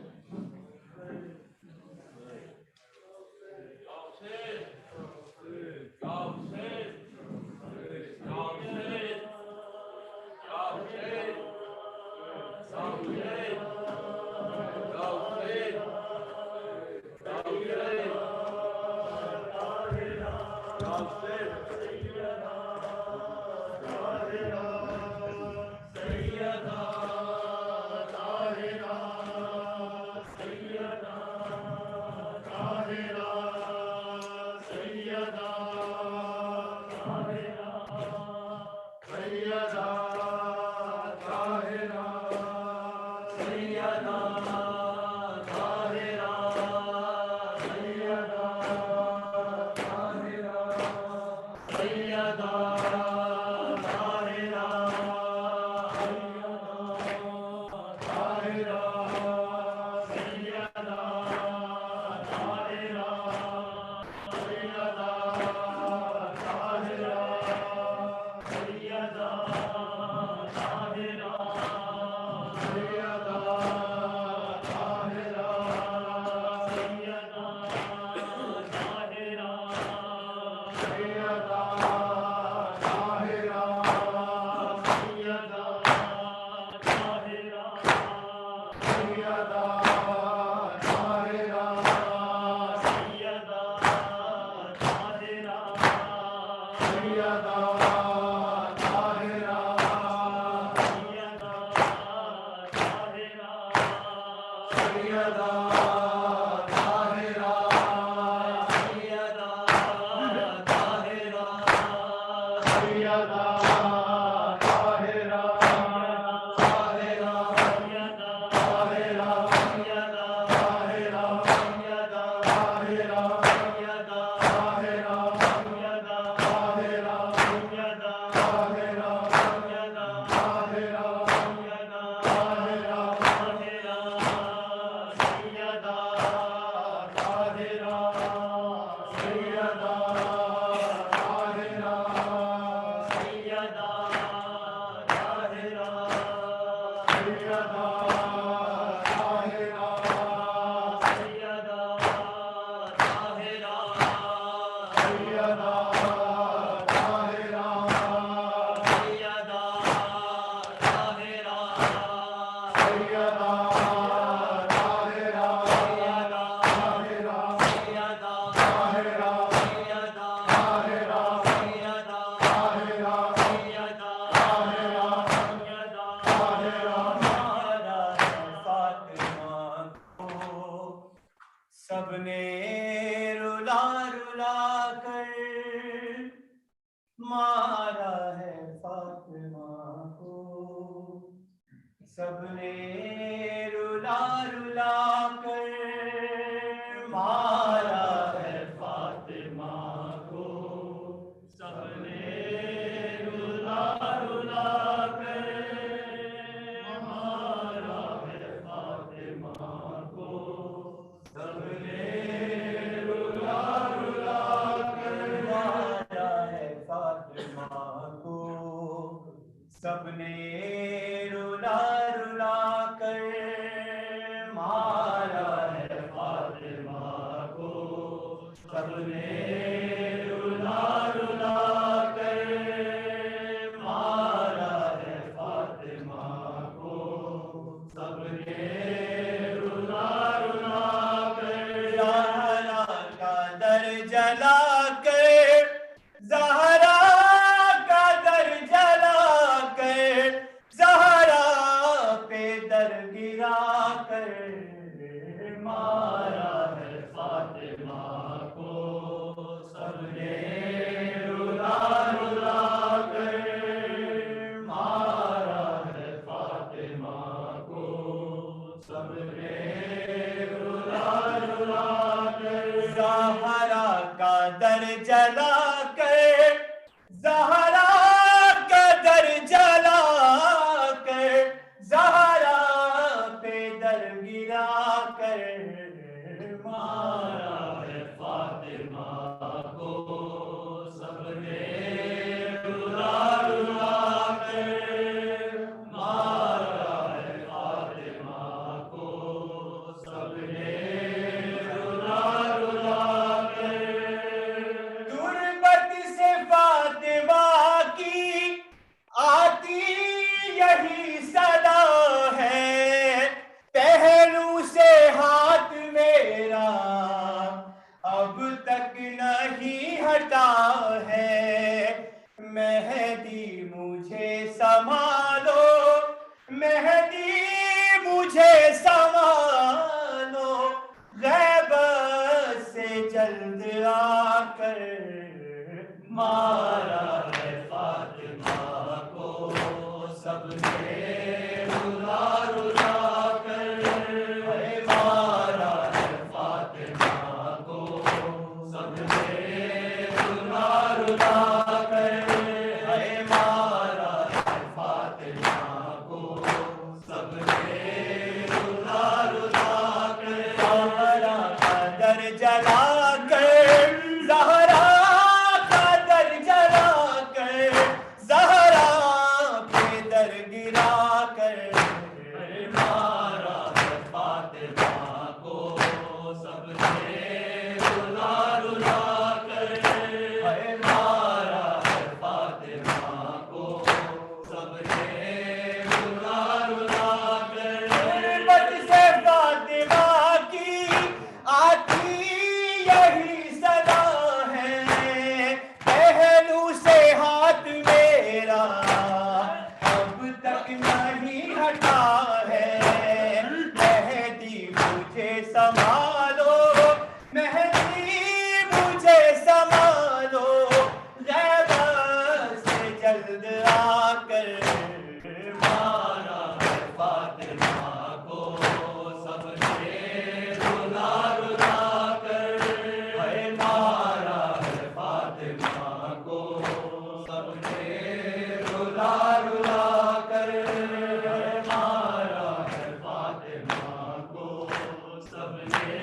سب نے رلا رلا کر مارا ہے فاطمہ کو، سب نے رلا رلا کر مارا ہے فاطمہ کو، سب نے رلا رلا کر مارا ہے فاطمہ کو، سب نے رلا رلا کر مارا ہے فاطمہ کو، سب نے رلا رلا کر مارا ہے فاطمہ کو، سب نے رلا رلا کر مارا ہے فاطمہ کو، سب نے رلا رلا کر زہرا کا در جلا کر، زہرا کا در جلا کر، زہرا پہ در آتی یہی صدا ہے، پہلو سے ہاتھ میرا اب تک نہیں ہٹا ہے، مہدی مجھے سنبھالو، مہدی مجھے سنبھالو، غیبت سے جلد آ کر مارا ہے فاطمہ کو سب نے رلا رلا کر، ہے مارا ہے فاطمہ کو سب نے رلا رلا کر، ہے مارا ہے فاطمہ کو سب نے رلا رلا کر، زہرا کا در جلا کر، زہرا کا در جلا کر، زہرا پہ در گرا کر، مارا ہے فاطمہ کو سب نے رلا رلا کر، ہے مارا ہے فاطمہ کو سب نے رلا رلا کر، غربت سے فاطمہ کی آتی یہی صدا ہے، پہلو سے ہاتھ میرا اب تک نہیں ہٹا ہے، مہدی مجھے سنبھالو، مہدی مجھے سنبھالو، غیبت سے جلد آ کر مارا ہے فاطمہ کو سب نے رلا رلا کر، ہے مارا ہے فاطمہ کو سب نے رلا رلا کر، ہے مارا ہے فاطمہ کو سب نے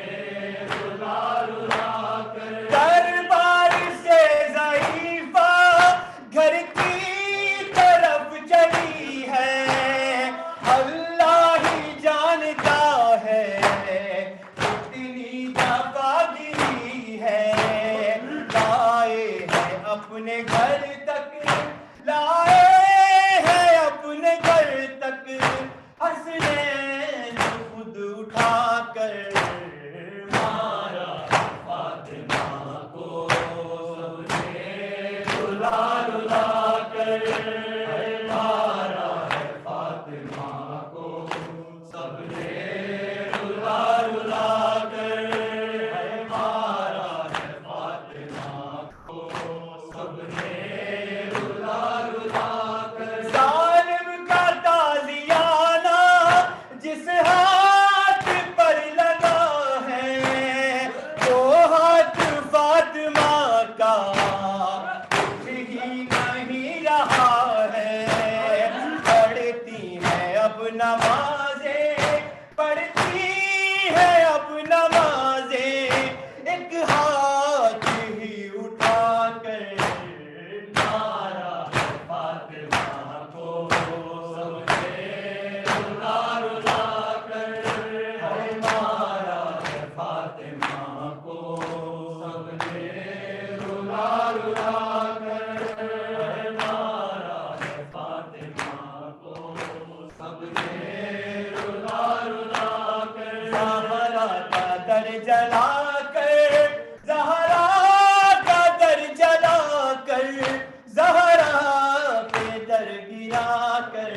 رلا رلا کر، دربار سے ضعیفہ گھر کی طرف چلی ہے، اللہ ہی جانتا ہے کتنی دفعہ گری ہے، لائے ہیں اپنے گھر تک، لائے ہیں اپنے گھر تک، حسنین خود اٹھا کر مارا فاطمہ کو سب نے رلا رلا کر، ہے مارا ہے فاطمہ کو سب نے رلا رلا کر، ہے مارا ہے فاطمہ کو سب نے رلا رلا کر، ظالم کا تازیانہ جس ہاتھ پر لگا ہے، وہ ہاتھ فاطمہ کا کچھ ہی نہیں رہا ہے، پڑھتی ہے اب نمازیں، پڑھتی ہے اب نمازیں، ایک ہاتھ ہی اٹھا کر مارا ہے فاطمہ کو سب نے رلا رلا کر، ہے مارا ہے فاطمہ کو سب نے رلا رلا کر، ہے مارا ہے فاطمہ کو سب نے رلا رلا کر، زہرا کا در جلا کر، زہرا کا در جلا کر، زہرا پہ در گرا کر،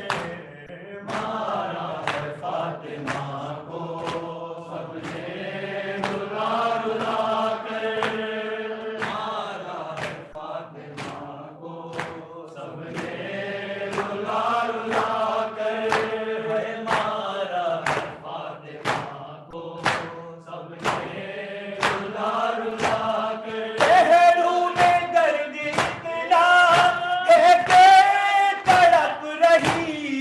مارا ہے فاطمہ کو سب نے رلا رلا کر، مارا ہے فاطمہ کو سب نے رلا رلا کر، ہے مارا ہے فاطمہ کو سب نے رلا رلا کر، پہلو میں درد اتنا ہے کہ تڑپ رہی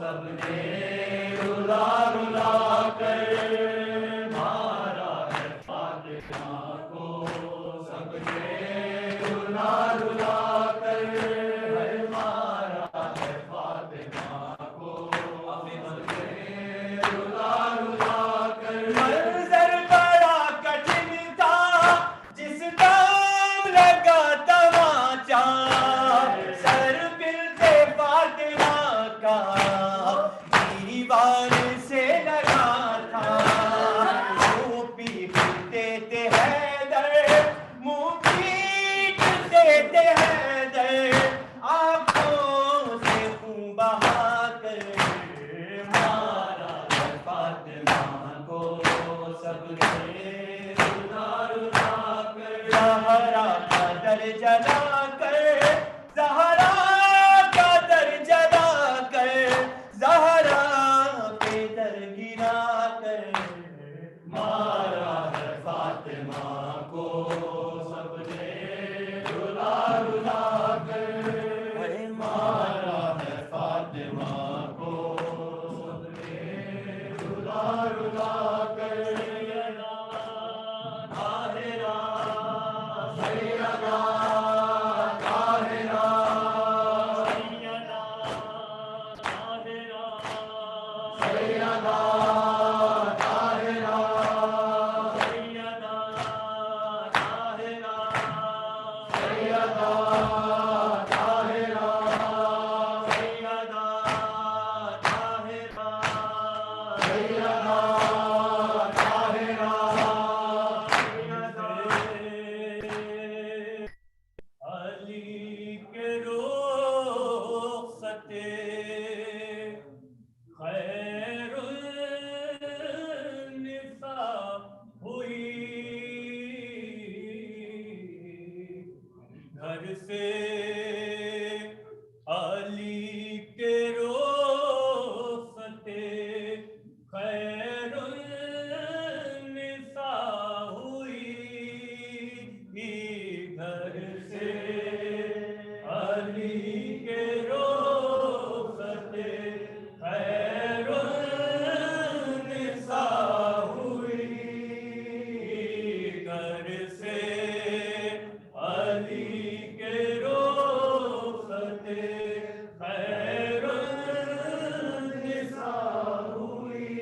سب نے رلا رلا کر مارا ہے فاطمہ کو، سب نے رلا رلا کر مارا ہے فاطمہ کو، سب نے رلا رلا کر۔ منظر بڑا کٹھن تھا جس دام لگا تماچا، سر ملتے فاطمہ کا دیوار سے لگا تھا، منہ پیٹتے تھے حیدر، منہ پیٹتے تھے حیدر، آنکھوں سے خون بہا کر مارا ہے فاطمہ کو، سب نے رلا رلا کر۔ زہرا کا در جلا کر، زہرا کا در جلا کر، زہرا پہ در گرا کر مارا ہے فاطمہ کو، سب نے رلا رلا کر مارا ہے فاطمہ کو، سب نے رلا رلا کر۔ طاہرہ سیدہ طاہرہ سیدہ طاہرہ سیدہ طاہرہ سیدہ طاہرہ سیدہ طاہرہ سیدہ طاہرہ سیدہ علی کے رخصت خیر النساء ہوئی، گھر سے علی کے رخصت خیر النساء ہوئی، گھر سے علی کے رخصت خیر النساء ہوئی، گھر سے علی کے رخصت خیر النساء ہوئی۔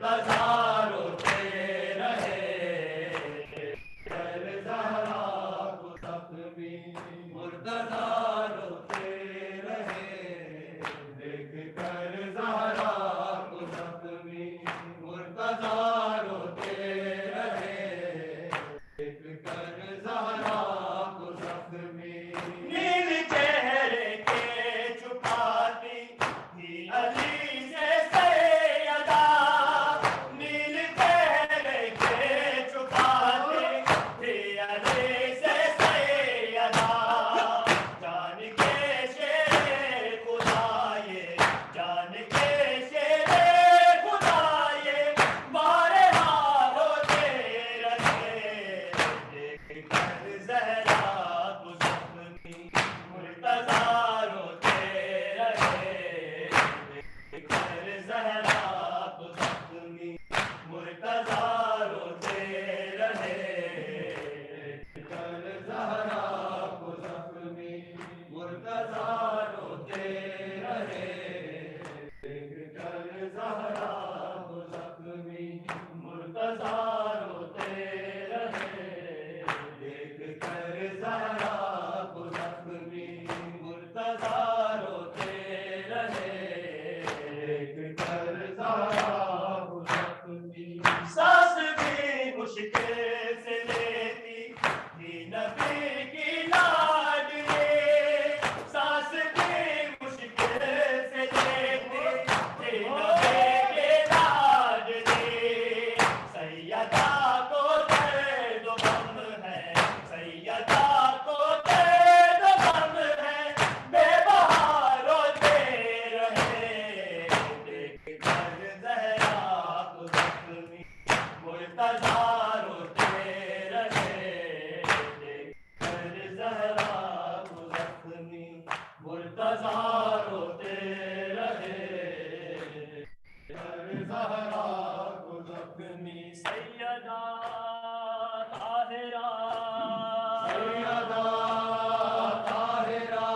مرتضی روتے رہے کر زہرا کو زخمی مرتضی روتے رہے دیکھ کر زہرا کو زخمی مرتضی روتے رہے دیکھ کر زہرا کو زخمی نیل چہرے کے چھپاتی تھی علی سے سیدہ نیل چہرے کے چھپاتی تھی علی سے سیدہ جان کے شیر خدا یہ جان کے شیر خدا یہ بارہا روتے رہے دیکھ کر زہرا کو زخمی مرتضی روتے رہے دیکھ کر زہرا کو زخمی مرتضی روتے رہے دیکھ کر زہرا کو زخمی مرتضی روتے رہے دیکھ کر زہرا کو زخمی مرتضی روتے رہے دیکھ کر زہرا کو زخمی مرتضی روتے رہے دیکھ کر زہرا کو زخمی سانس بھی مشکل سے لیتی تھی نبی کی لاڈلی سانس بھی مشکل سے لیتی تھی نبی کی لاڈلی سیدہ کو درد و غم ہے سیدہ کو درد و غم ہے بے بہا روتے رہے دیکھ کر زہرا کو زخمی مرتضی روتے رہے دیکھ کر زہرا کو زخمی مرتضی روتے رہے کر زہرا کو زخمی سیدہ طاہرہ سیدہ طاہرہ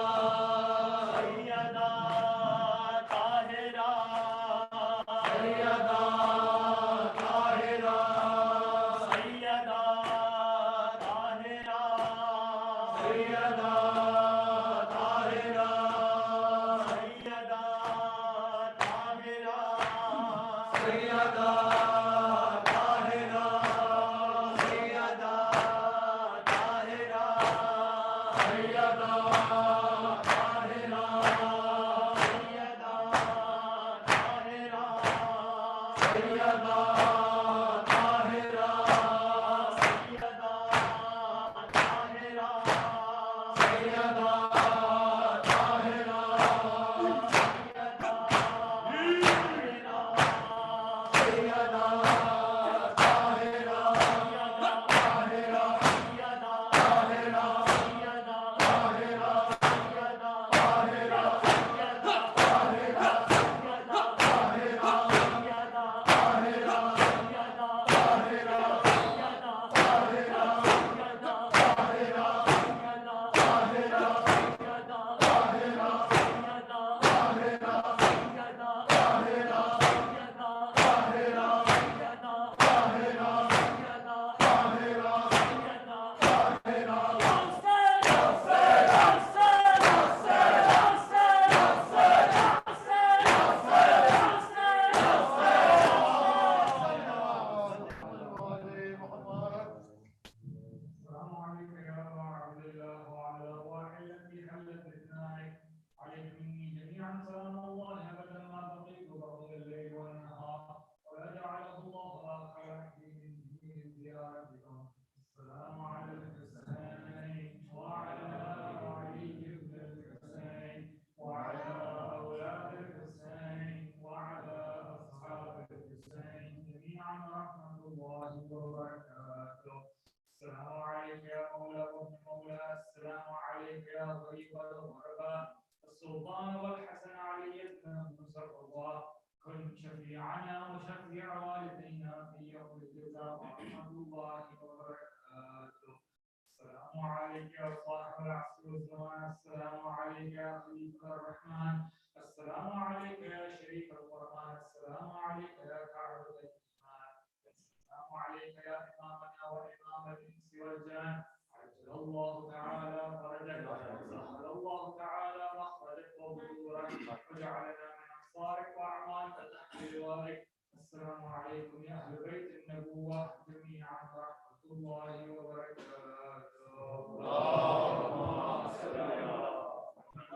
سیدہ طاہرہ سیدہ طاہرہ سیدہ طاہرہ سیدہ طاہرہ سیدہ طاہرہ سیدہ طاہرہ سیدہ طاہرہ سیدہ طاہرہ سیدہ طاہرہ سیدہ طاہرہ سیدہ طاہرہ سیدہ السلام عليك يا مولى وابن مولى السلام عليك يا غريب الغرباء السلطان والحسن علي بن نصر الله كن شفيعنا وشفيع والدينا في يوم الجزاء ورحمة الله وبركاته. السلام عليك يا صاحب العصر والزمان السلام عليك يا خليفة الرحمن السلام عليك يا شريف القرآن السلام عليك يا كعبة وجعلنا من أنصارك وأعوانك تحت لوائك. السلام عليكم يا أهل بيت النبوة جميعا ورحمة الله وبركاته.